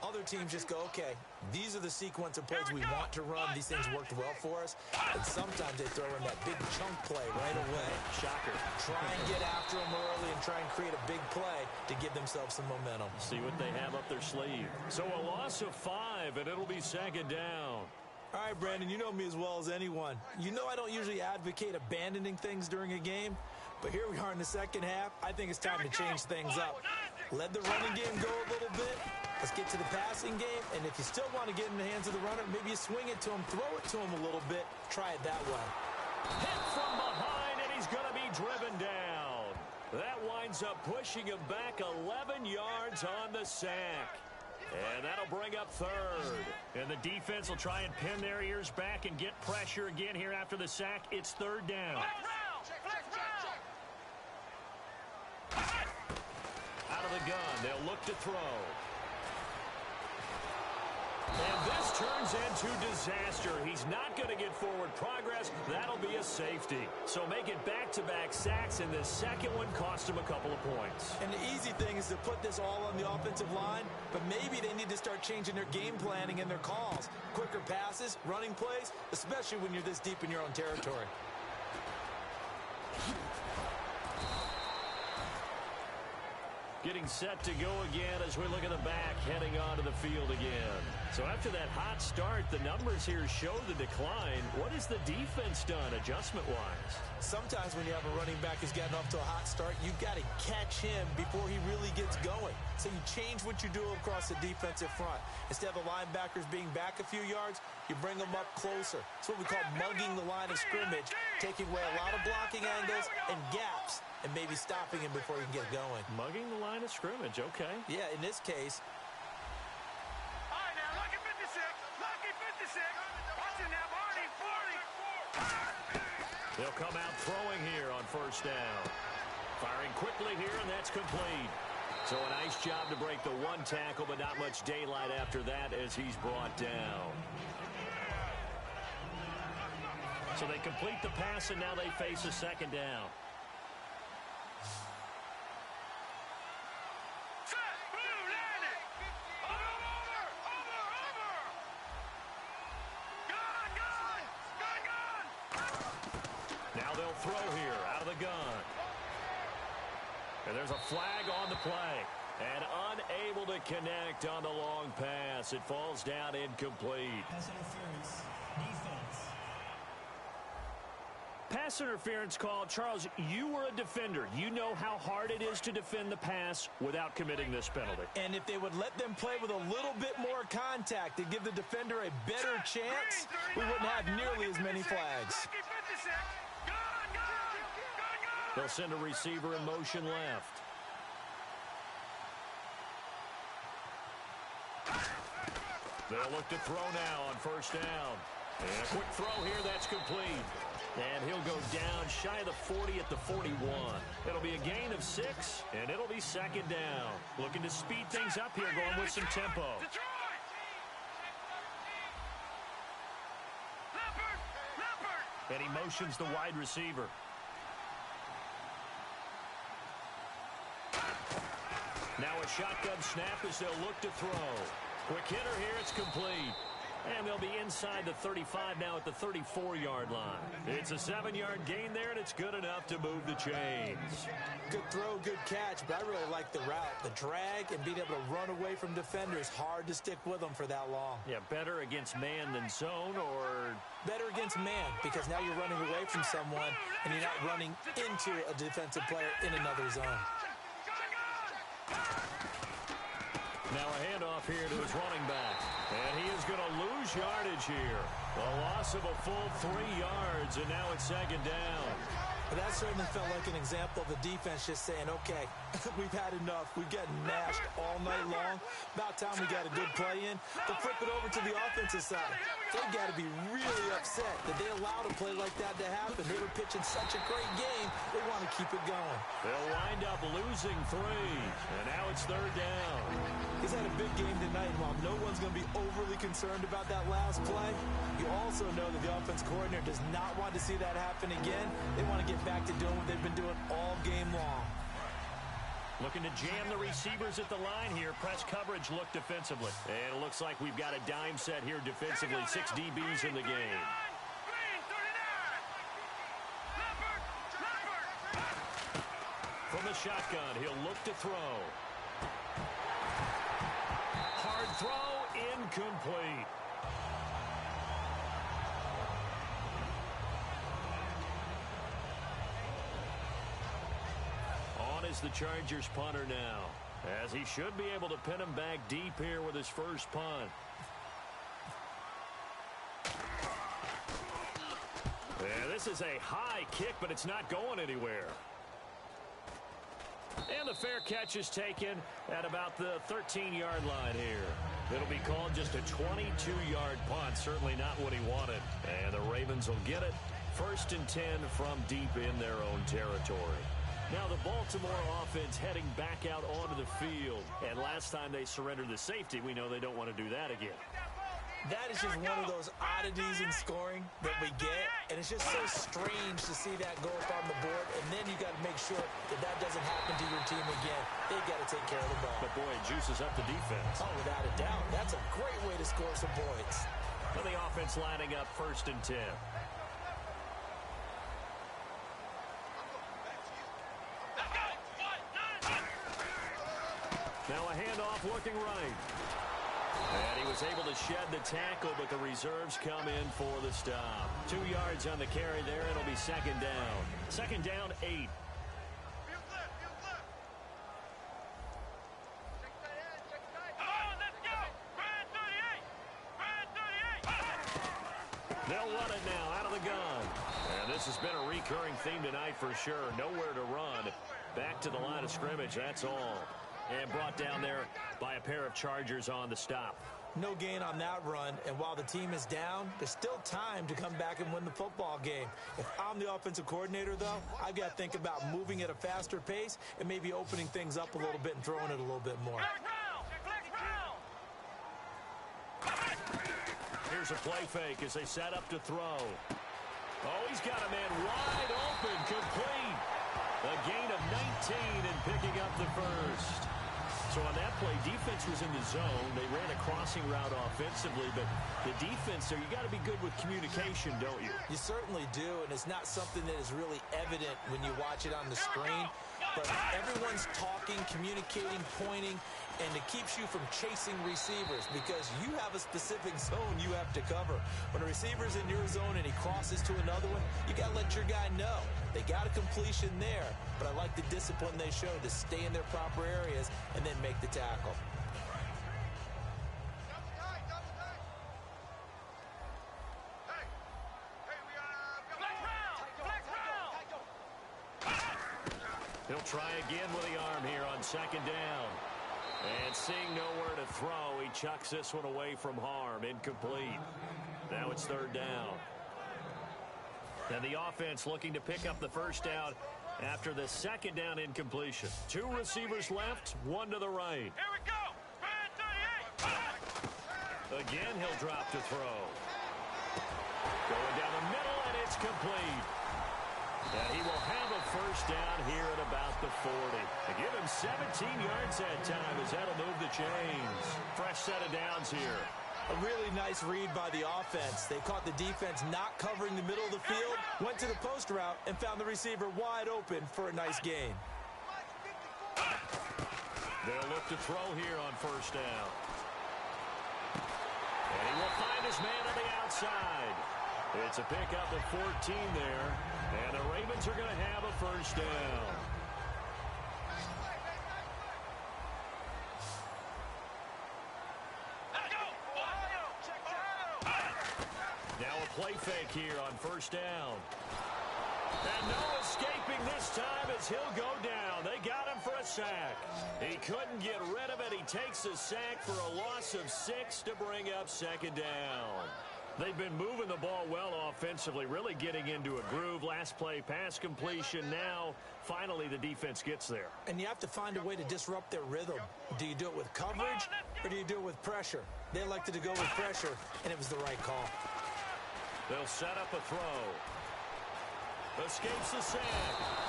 Other teams just go, okay, these are the sequence of plays we want to run. These things worked well for us. And sometimes they throw in that big chunk play right away. Shocker. Try and get after them early and try and create a big play to give themselves some momentum. See what they have up their sleeve. So a loss of 5, and it'll be 2nd down. All right, Brandon, you know me as well as anyone. You know I don't usually advocate abandoning things during a game, but here we are in the 2nd half. I think it's time to change things up. Let the running game go a little bit, Let's get to the passing game, and if you still want to get in the hands of the runner, maybe you swing it to him, throw it to him a little bit, try it that way. Hit from behind, and he's going to be driven down. That winds up pushing him back 11 yards on the sack. And that'll bring up third. And the defense will try and pin their ears back and get pressure again here after the sack. It's third down. Out of the gun, they'll look to throw. And this turns into disaster. He's not going to get forward progress. That'll be a safety. So make it back-to-back sacks, and the second one cost him a couple of points. And the easy thing is to put this all on the offensive line, but maybe they need to start changing their game planning and their calls. Quicker passes, running plays, especially when you're this deep in your own territory. Getting set to go again as we look at the back, heading onto the field again. So after that hot start, the numbers here show the decline. What has the defense done adjustment-wise? Sometimes when you have a running back who's gotten off to a hot start, you've got to catch him before he really gets going. So you change what you do across the defensive front. Instead of the linebackers being back a few yards, you bring them up closer. It's what we call mugging the line of scrimmage, taking away a lot of blocking angles and gaps, and maybe stopping him before he can get going. Mugging the line of scrimmage, okay. Yeah, in this case. All right, now, lucky 56. Lucky 56. Watching that, Marty, 40. They'll come out throwing here on first down. Firing quickly here, and that's complete. So a nice job to break the one tackle, but not much daylight after that as he's brought down. So they complete the pass, and now they face a second down. Throw here out of the gun. And there's a flag on the play. And unable to connect on the long pass. It falls down incomplete. Pass interference. Defense. Pass interference call. Charles, you were a defender. You know how hard it is to defend the pass without committing this penalty. And if they would let them play with a little bit more contact to give the defender a better chance, we wouldn't have nearly as many flags. They'll send a receiver in motion left. They'll look to throw now on first down. And a quick throw here, that's complete. And he'll go down shy of the 40 at the 41. It'll be a gain of 6, and it'll be second down. Looking to speed things up here, going with some tempo. And he motions the wide receiver. Now a shotgun snap as they'll look to throw. Quick hitter here, it's complete. And they'll be inside the 35 now at the 34-yard line. It's a 7-yard gain there, and it's good enough to move the chains. Good throw, good catch, but I really like the route. The drag and being able to run away from defenders, hard to stick with them for that long. Yeah, better against man than zone, or... Better against man, because now you're running away from someone, and you're not running into a defensive player in another zone. Now a handoff here to his running back. And he is going to lose yardage here. A loss of a full 3 yards, and now it's second down. But that certainly felt like an example of the defense just saying, okay, we've had enough. We've gotten mashed all night long. About time we got a good play in. They'll flip it over to the offensive side. They've got to be really upset that they allowed a play like that to happen. They were pitching such a great game. They want to keep it going. They'll wind up losing 3, and now it's third down. He's had a big game tonight, and while no one's going to be overly concerned about that last play, you also know that the offense coordinator does not want to see that happen again. They want to get back to doing what they've been doing all game long. Looking to jam the receivers at the line here. Press coverage look defensively. And it looks like we've got a dime set here defensively. 6 DBs in the game. From the shotgun, he'll look to throw. Hard throw, incomplete. On is the Chargers punter now. as he should be able to pin him back deep here with his first punt. Yeah, this is a high kick, but it's not going anywhere. And the fair catch is taken at about the 13-yard line here. It'll be called just a 22-yard punt. Certainly not what he wanted. And the Ravens will get it. 1st and 10 from deep in their own territory. Now the Baltimore offense heading back out onto the field. And last time they surrendered the safety, we know they don't want to do that again. That is just one of those oddities in scoring that we get, and it's just so strange to see that go up on the board, and then you got to make sure that that doesn't happen to your team again. They got to take care of the ball. But boy, it juices up the defense. Oh, without a doubt. That's a great way to score some points. And the offense lining up 1st and 10. Now a handoff looking right. And he was able to shed the tackle, but the reserves come in for the stop. 2 yards on the carry there. It'll be 2nd down. 2nd down, 8. Field left, field left. Check tight end, check tight. Come on, let's go. Brand 38. Brand 38. They'll run it now out of the gun. And this has been a recurring theme tonight for sure. Nowhere to run. Back to the line of scrimmage, that's all. And brought down there by a pair of Chargers on the stop. No gain on that run, and while the team is down, there's still time to come back and win the football game. If I'm the offensive coordinator, though, I've got to think about moving at a faster pace and maybe opening things up a little bit and throwing it a little bit more. Here's a play fake as they set up to throw. Oh, he's got a man wide open, complete. A gain of 19 and picking up the first. So on that play, defense was in the zone. They ran a crossing route offensively, but the defense there, you got to be good with communication, don't you? You certainly do, and it's not something that is really evident when you watch it on the screen. But everyone's talking, communicating, pointing, and it keeps you from chasing receivers because you have a specific zone you have to cover. When a receiver's in your zone and he crosses to another one, you got to let your guy know. They got a completion there, but I like the discipline they showed to stay in their proper areas and then make the tackle. He'll try again with the arm here on 2nd down. And seeing nowhere to throw, he chucks this one away from harm. Incomplete. Now it's 3rd down. And the offense looking to pick up the first down after the 2nd down incompletion. 2 receivers left, 1 to the right. Here we go. Brand 38. Again, he'll drop to throw. Going down the middle, and it's complete. And he will have a first down here at about the 40. They give him 17 yards that time as that'll move the chains. Fresh set of downs here. A really nice read by the offense. They caught the defense not covering the middle of the field, went to the post route, and found the receiver wide open for a nice gain. They'll look to throw here on 1st down. And he will find his man on the outside. It's a pickup of 14 there, and the Ravens are going to have a first down. Now a play fake here on 1st down. And no escaping this time as he'll go down. They got him for a sack. He couldn't get rid of it. He takes a sack for a loss of 6 to bring up 2nd down. They've been moving the ball well offensively, really getting into a groove. Last play, pass completion. Now, finally, the defense gets there. And you have to find a way to disrupt their rhythm. Do you do it with coverage, or do you do it with pressure? They elected to go with pressure, and it was the right call. They'll set up a throw. Escapes the sack.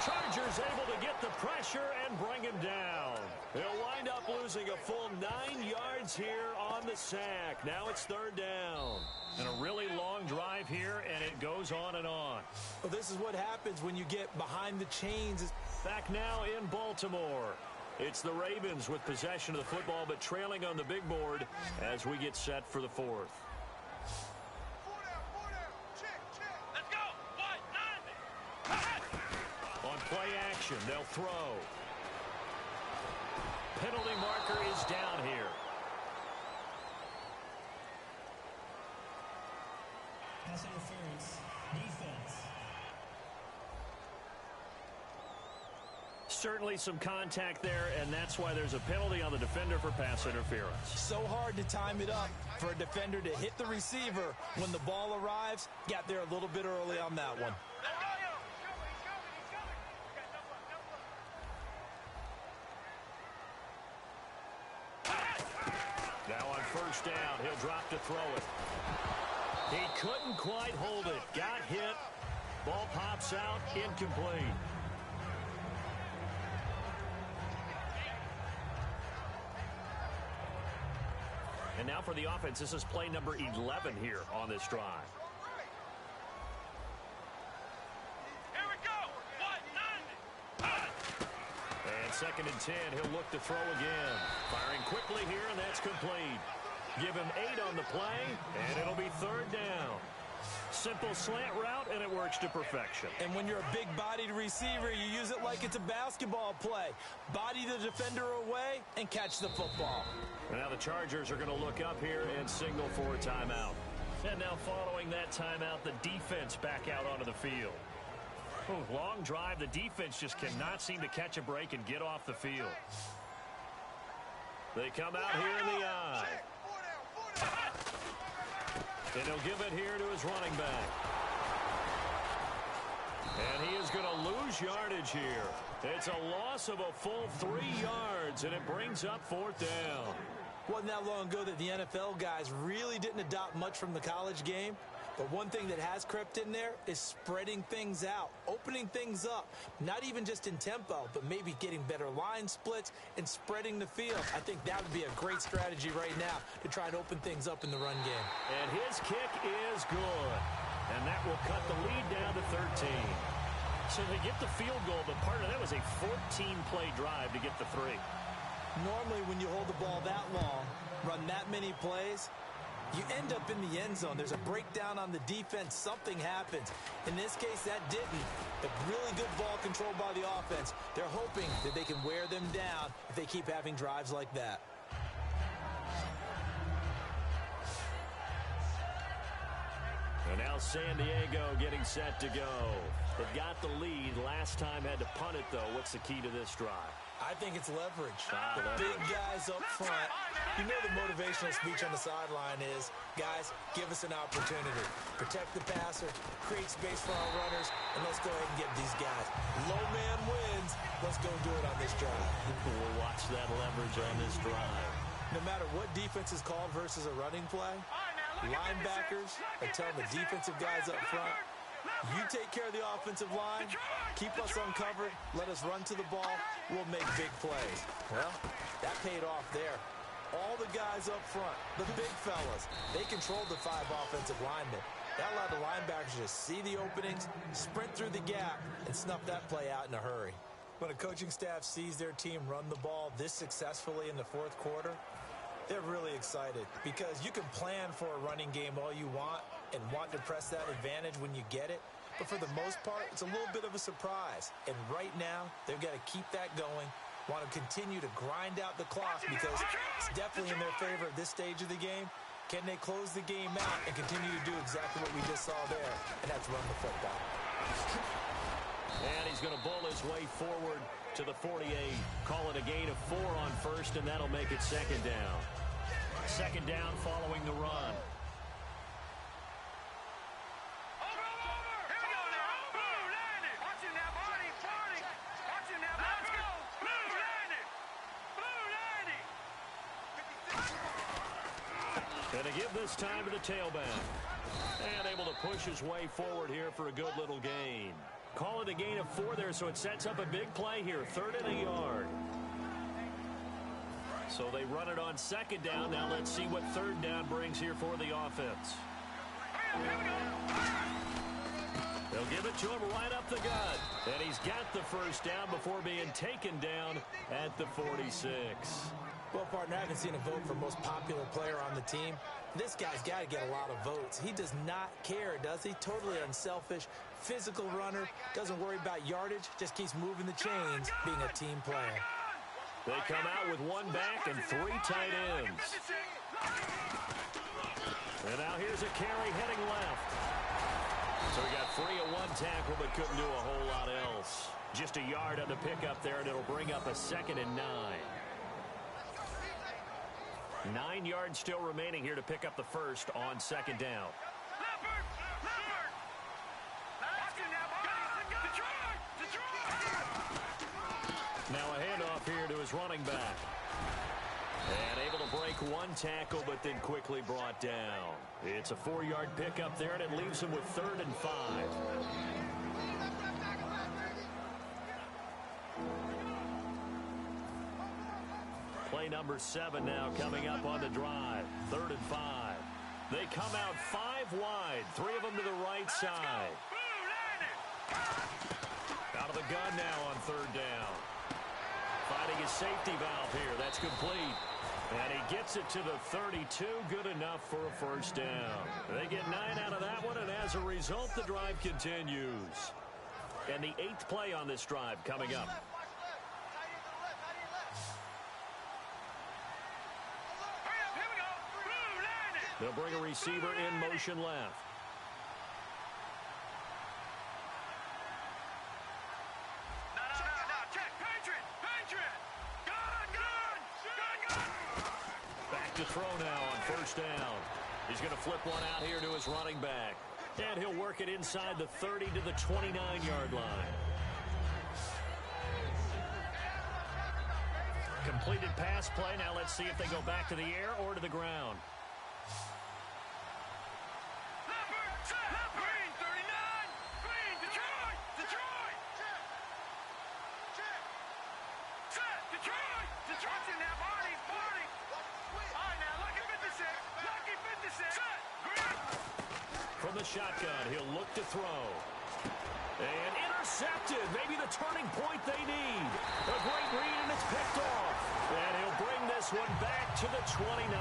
Chargers able to get the pressure and bring him down. He'll wind up losing a full 9 yards here on the sack. Now it's 3rd down. And a really long drive here, and it goes on and on. Well, this is what happens when you get behind the chains. Back now in Baltimore. It's the Ravens with possession of the football, but trailing on the big board as we get set for the 4th. Let's go. On play action, they'll throw. penalty marker is down here. Pass interference. Defense. Certainly some contact there, and that's why there's a penalty on the defender for pass interference. So hard to time it up for a defender to hit the receiver when the ball arrives. Got there a little bit early on that one. Now on first down, he'll drop to throw it. He couldn't quite hold it. Got hit. Ball pops out, incomplete. And now for the offense, this is play number 11 here on this drive. Here we go. And second and 10, he'll look to throw again. Firing quickly here, and that's complete. Give him 8 on the play, and it'll be third down. Simple slant route, and it works to perfection. And when you're a big-bodied receiver, you use it like it's a basketball play. Body the defender away and catch the football. And now the Chargers are going to look up here and signal for a timeout. And now following that timeout, the defense back out onto the field. Long drive. The defense just cannot seem to catch a break and get off the field. They come out here in the eye. And he'll give it here to his running back. And he is going to lose yardage here. It's a loss of a full 3 yards, and it brings up fourth down. Wasn't that long ago that the NFL guys really didn't adopt much from the college game. But one thing that has crept in there is spreading things out, opening things up, not even just in tempo, but maybe getting better line splits and spreading the field. I think that would be a great strategy right now to try and open things up in the run game. And his kick is good. And that will cut the lead down to 13. So they get the field goal, but part of that was a 14-play drive to get the 3. Normally when you hold the ball that long, run that many plays, you end up in the end zone. There's a breakdown on the defense. Something happens. In this case, that didn't. But really good ball control by the offense. They're hoping that they can wear them down if they keep having drives like that. And now San Diego getting set to go. They've got the lead. Last time had to punt it, though. What's the key to this drive? I think it's leverage. The big guys up front. You know the motivational speech on the sideline is, guys, give us an opportunity. Protect the passer, create space for our runners, and let's go ahead and get these guys. Low man wins. Let's go do it on this drive. We'll watch that leverage on this drive. No matter what defense is called versus a running play, linebackers are telling the defensive guys up front, you take care of the offensive line, keep us uncovered, let us run to the ball, we'll make big plays. Well, that paid off there. All the guys up front, the big fellas, they controlled the 5 offensive linemen. That allowed the linebackers to see the openings, sprint through the gap, and snuff that play out in a hurry. When a coaching staff sees their team run the ball this successfully in the fourth quarter, they're really excited because you can plan for a running game all you want and want to press that advantage when you get it. But for the most part, it's a little bit of a surprise. And right now, they've got to keep that going, want to continue to grind out the clock because it's definitely in their favor at this stage of the game. Can they close the game out and continue to do exactly what we just saw there? And that's run the football. And he's going to bowl his way forward to the 48. Call it a gain of 4 on first, and that'll make it second down. Second down following the run. And to give this time to the tailback. And able to push his way forward here for a good little gain. Call it a gain of 4 there, so it sets up a big play here. 3rd and a yard. So they run it on second down. Now let's see what third down brings here for the offense. They'll give it to him right up the gut. And he's got the first down before being taken down at the 46. Well, partner, I haven't seen a vote for most popular player on the team. This guy's got to get a lot of votes. He does not care, does he? Totally unselfish, physical runner, doesn't worry about yardage, just keeps moving the chains, being a team player. They come out with one back and 3 tight ends. And now here's a carry heading left. So he got free of one tackle but couldn't do a whole lot else. Just a yard on the pickup there, and it'll bring up a 2nd and 9. 9 yards still remaining here to pick up the first on 2nd down. Now a handoff here to his running back. And able to break one tackle, but then quickly brought down. It's a 4-yard pickup there, and it leaves him with 3rd and 5. Play number 7 now coming up on the drive. 3rd and 5. They come out 5 wide. 3 of them to the right side. Out of the gun now on 3rd down. Finding his safety valve here. That's complete. And he gets it to the 32. Good enough for a 1st down. They get 9 out of that one, and as a result, the drive continues. And the 8th play on this drive coming up. They'll bring a receiver in motion left. Back to throw now on 1st down. He's going to flip one out here to his running back. And he'll work it inside the 30 to the 29-yard line. Completed pass play. Now let's see if they go back to the air or to the ground. From the shotgun, he'll look to throw. And intercepted. Maybe the turning point they need. A great read, and it's picked off. And he'll bring this one back to the 29.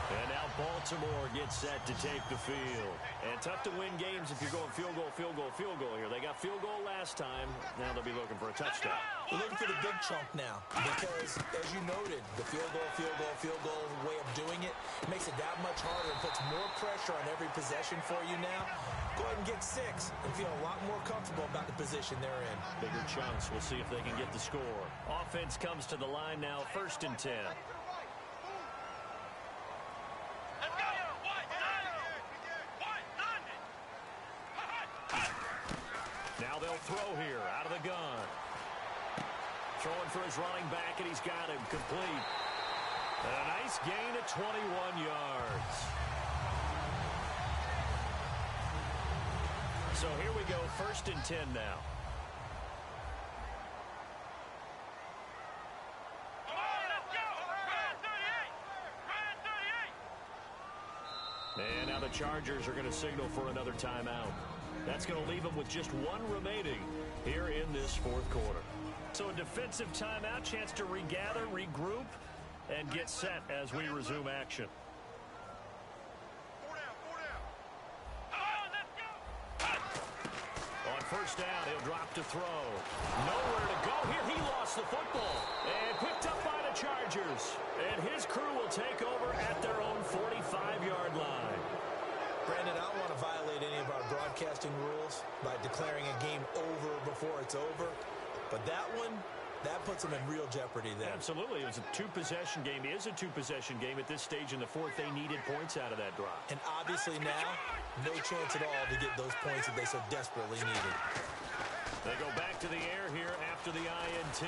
And now Baltimore gets set to take the field. And tough to win games if you're going field goal, field goal, field goal here. They got field goal last time. Now they'll be looking for a touchdown. We're looking for the big chunk now because, as you noted, the field goal way of doing it makes it that much harder and puts more pressure on every possession for you now. Go ahead and get 6 and feel a lot more comfortable about the position they're in. Bigger chunks. We'll see if they can get the score. Offense comes to the line now, 1st and 10. Now they'll throw here out of the gun. Throwing for his running back, and he's got him complete. And a nice gain of 21 yards. So here we go, 1st and 10 now. And now the Chargers are going to signal for another timeout. That's going to leave them with just 1 remaining here in this 4th quarter. So a defensive timeout, chance to regather, regroup, and get set as we resume action. On 1st down, he'll drop to throw. Nowhere to go here. He lost the football and picked up by the Chargers. And his crew will take over at their own 45-yard line. Brandon, I don't want to violate any of our broadcasting rules by declaring a game over before it's over. But that one, that puts them in real jeopardy there. Absolutely. It was a 2-possession game. It is a 2-possession game at this stage in the 4th. They needed points out of that drop. And obviously now, no chance at all to get those points that they so desperately needed. They go back to the air here after the INT.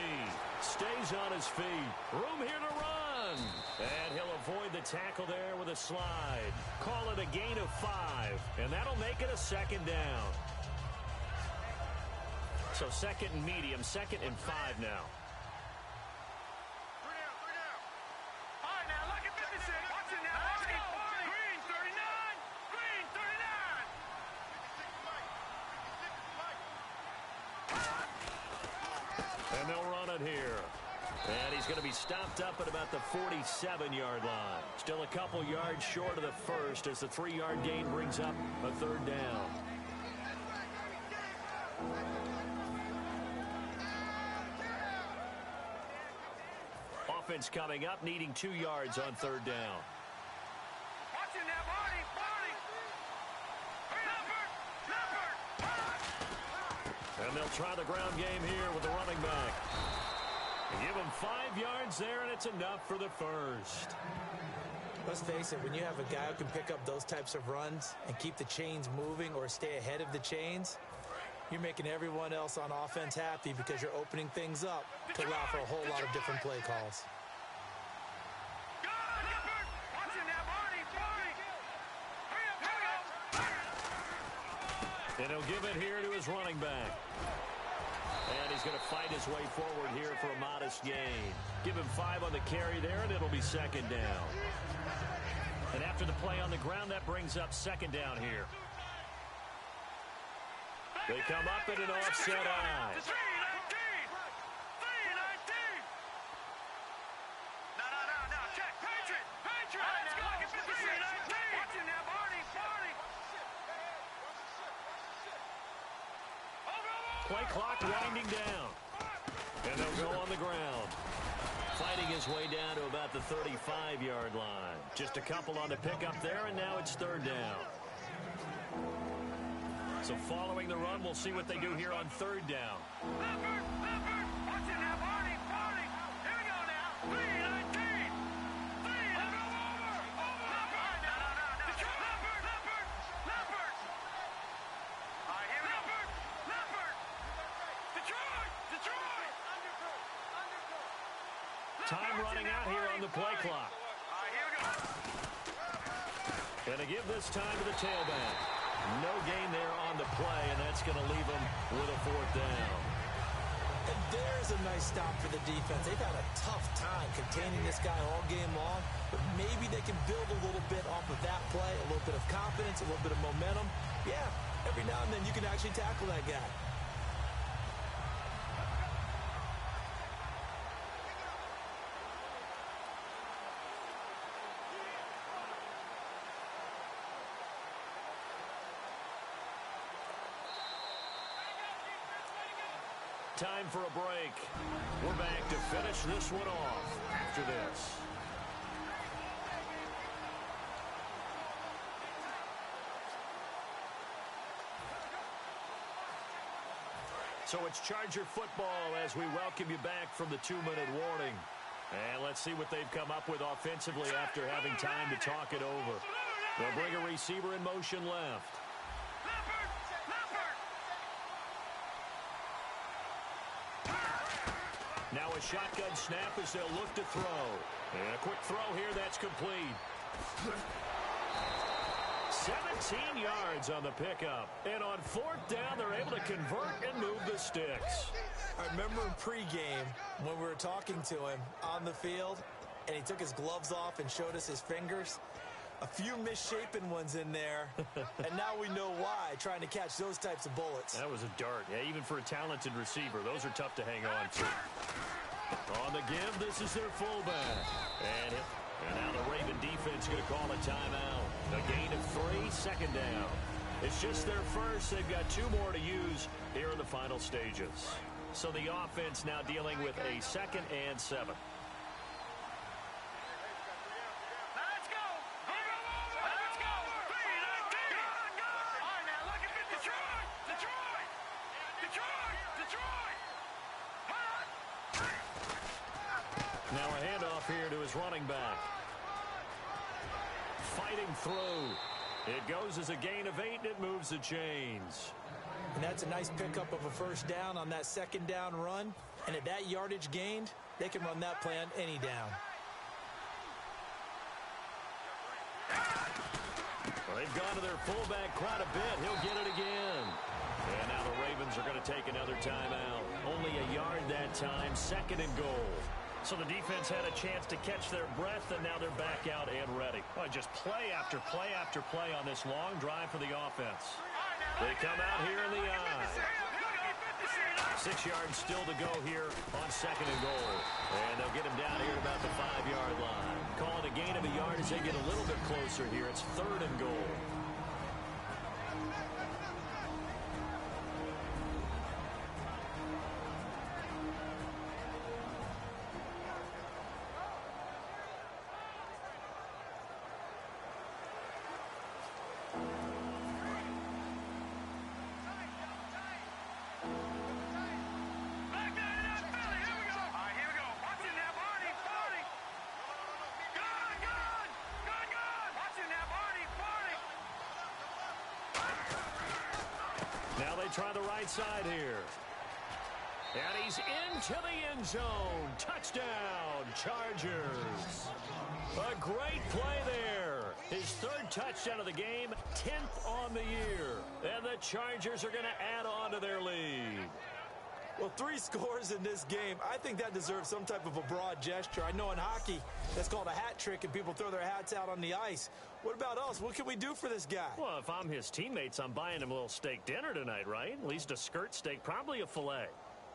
Stays on his feet. Room here to run. And he'll avoid the tackle there with a slide. Call it a gain of 5. And that'll make it a 2nd down. So 2nd and medium, 2nd and 5 now. 3 down. All right, now look at 56. Watch it now. Watch it. Green, 39. Green, 39. And they'll run it here. And he's going to be stopped up at about the 47-yard line. Still a couple yards short of the first as the 3-yard gain brings up a 3rd down. offense coming up, needing 2 yards on third down. Watching that body. And they'll try the ground game here with the running back. Give him 5 yards there, and it's enough for the first. Let's face it, when you have a guy who can pick up those types of runs and keep the chains moving or stay ahead of the chains, you're making everyone else on offense happy because you're opening things up to allow for a whole lot of different play calls. And he'll give it here to his running back. And he's going to fight his way forward here for a modest gain. Give him 5 on the carry there, and it'll be second down. And after the play on the ground, that brings up second down here. They come up in an offset eye. Play clock winding down. And they'll go on the ground. Fighting his way down to about the 35-yard line. Just a couple on the pickup there, and now it's third down. So following the run, we'll see what they do here on third down. Time running out here on the play clock. And to give this time to the tailback. No gain there on the play, and that's going to leave them with a fourth down. And there's a nice stop for the defense. They've had a tough time containing this guy all game long, but maybe they can build a little bit off of that play, a little bit of confidence, a little bit of momentum. Yeah, every now and then you can actually tackle that guy. Time for a break. We're back to finish this one off after this. So it's Charger football as we welcome you back from the 2-minute warning. And let's see what they've come up with offensively after having time to talk it over. They'll bring a receiver in motion left. Now a shotgun snap as they'll look to throw. And a quick throw here, that's complete. 17 yards on the pickup. And on fourth down, they're able to convert and move the sticks. I remember in pregame when we were talking to him on the field, and he took his gloves off and showed us his fingers. A few misshapen ones in there, and now we know why, trying to catch those types of bullets. That was a dart. Yeah, even for a talented receiver, those are tough to hang on to. On the give, this is their fullback. And now the Raven defense going to call a timeout. A gain of 3, second down. It's just their first. They've got 2 more to use here in the final stages. So the offense now dealing with a 2nd and 7. Now a handoff here to his running back. Fighting through. It goes as a gain of 8, and it moves the chains. And that's a nice pickup of a first down on that second down run. And at that yardage gained, they can run that play on any down. Well, they've gone to their fullback quite a bit. He'll get it again. And now the Ravens are going to take another timeout. Only a yard that time, 2nd and goal. So the defense had a chance to catch their breath, and now they're back out and ready. Oh, just play after play after play on this long drive for the offense. They come out here in the eye. 6 yards still to go here on 2nd and goal. And they'll get him down here at about the 5-yard line. Calling a gain of a yard as they get a little bit closer here. It's 3rd and goal. try the right side here. And he's into the end zone. Touchdown, Chargers. A great play there. His third touchdown of the game, 10th on the year. And the Chargers are going to add on to their lead. Well, 3 scores in this game. I think that deserves some type of a broad gesture. I know in hockey, that's called a hat trick, and people throw their hats out on the ice. What about us? What can we do for this guy? Well, if I'm his teammates, I'm buying him a little steak dinner tonight, right? At least a skirt steak, probably a filet.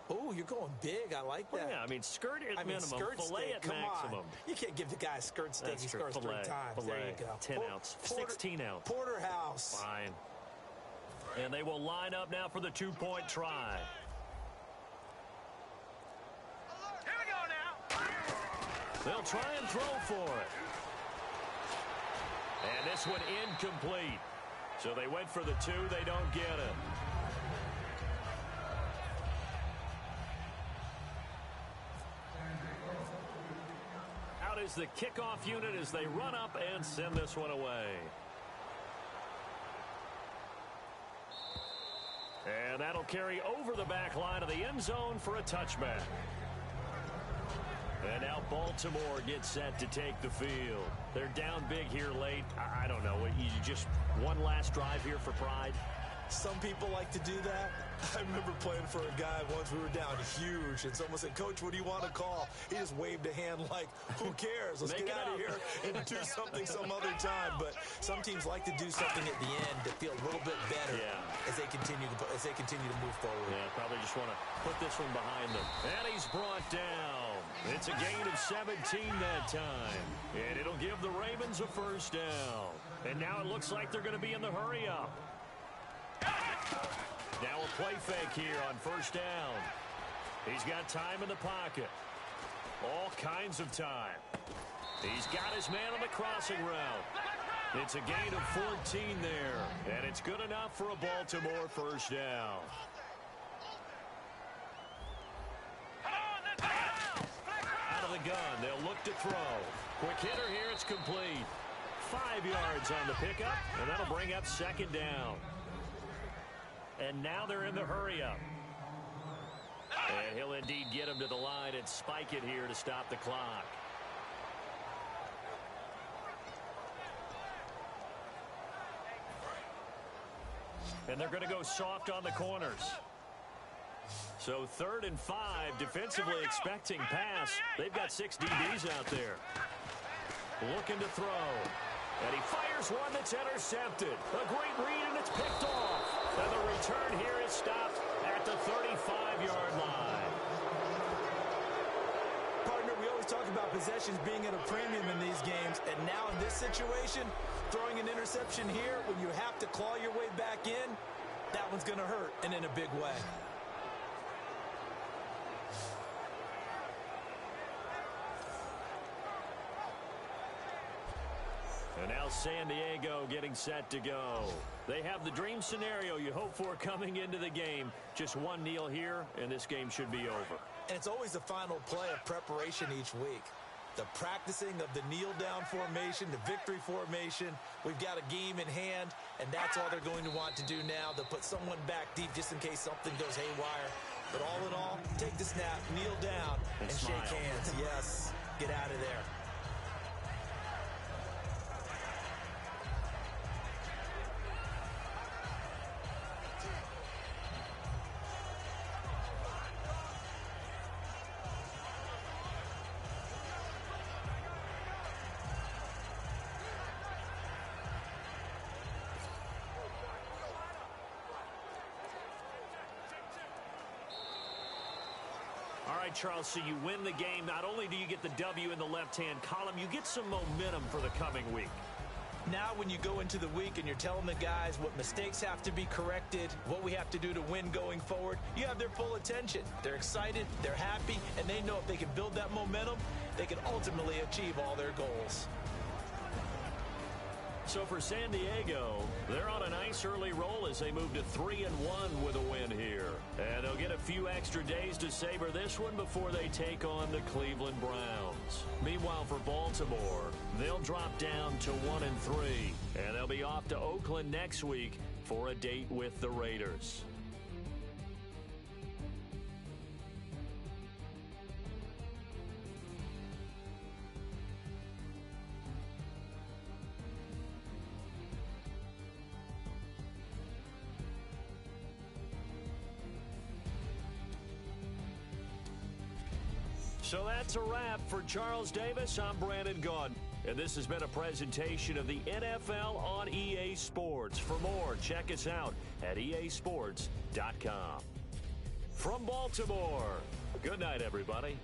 Oh, you're going big. I like that. Well, yeah, I mean, skirt at minimum, filet at maximum. You can't give the guy a skirt steak. That's he true. scores Filet, 3 times. filet, There you go. 10 ounce, 16 ounce. Porterhouse. Fine. And they will line up now for the 2-point try. Here we go now. They'll try and throw for it. And this one incomplete. So they went for the 2. They don't get it. Out is the kickoff unit as they run up and send this one away. And that'll carry over the back line of the end zone for a touchback. And now Baltimore gets set to take the field. They're down big here late. I don't know. You just one last drive here for pride? Some people like to do that. I remember playing for a guy once. We were down huge, and someone said, "Coach, what do you want to call?" He just waved a hand like, "Who cares? Let's get out of here and do something some other time." But some teams like to do something at the end to feel a little bit better as they continue to move forward. Yeah, probably just want to put this one behind them. And he's brought down. It's a gain of 17 that time, and it'll give the Ravens a first down. And now it looks like they're going to be in the hurry up. Now a play fake here on first down. He's got time in the pocket. All kinds of time. He's got his man on the crossing route. It's a gain of 14 there. And it's good enough for a Baltimore first down. Out of the gun. They'll look to throw. Quick hitter here. It's complete. 5 yards on the pickup. And that'll bring up second down. And now they're in the hurry-up. And he'll indeed get him to the line and spike it here to stop the clock. And they're going to go soft on the corners. So 3rd and 5, defensively expecting pass. They've got 6 DBs out there. Looking to throw. And he fires one that's intercepted. A great read, and it's picked off. And the return here is stopped at the 35-yard line. Partner, we always talk about possessions being at a premium in these games. And now in this situation, throwing an interception here when you have to claw your way back in, that one's going to hurt, and in a big way. And now San Diego getting set to go. They have the dream scenario you hope for coming into the game. Just one kneel here, and this game should be over. And it's always the final play of preparation each week. The practicing of the kneel-down formation, the victory formation. We've got a game in hand, and that's all they're going to want to do now. They'll put someone back deep just in case something goes haywire. But all in all, take the snap, kneel down, and shake hands. Yes, get out of there. All right, Charles, so you win the game. Not only do you get the W in the left-hand column, you get some momentum for the coming week. Now when you go into the week and you're telling the guys what mistakes have to be corrected, what we have to do to win going forward, you have their full attention. They're excited, they're happy, and they know if they can build that momentum, they can ultimately achieve all their goals. So for San Diego, they're on a nice early roll as they move to 3-1 with a win here. And they'll get a few extra days to savor this one before they take on the Cleveland Browns. Meanwhile, for Baltimore, they'll drop down to 1-3. And they'll be off to Oakland next week for a date with the Raiders. So that's a wrap for Charles Davis. I'm Brandon Gaudin. And this has been a presentation of the NFL on EA Sports. For more, check us out at easports.com. From Baltimore, good night, everybody.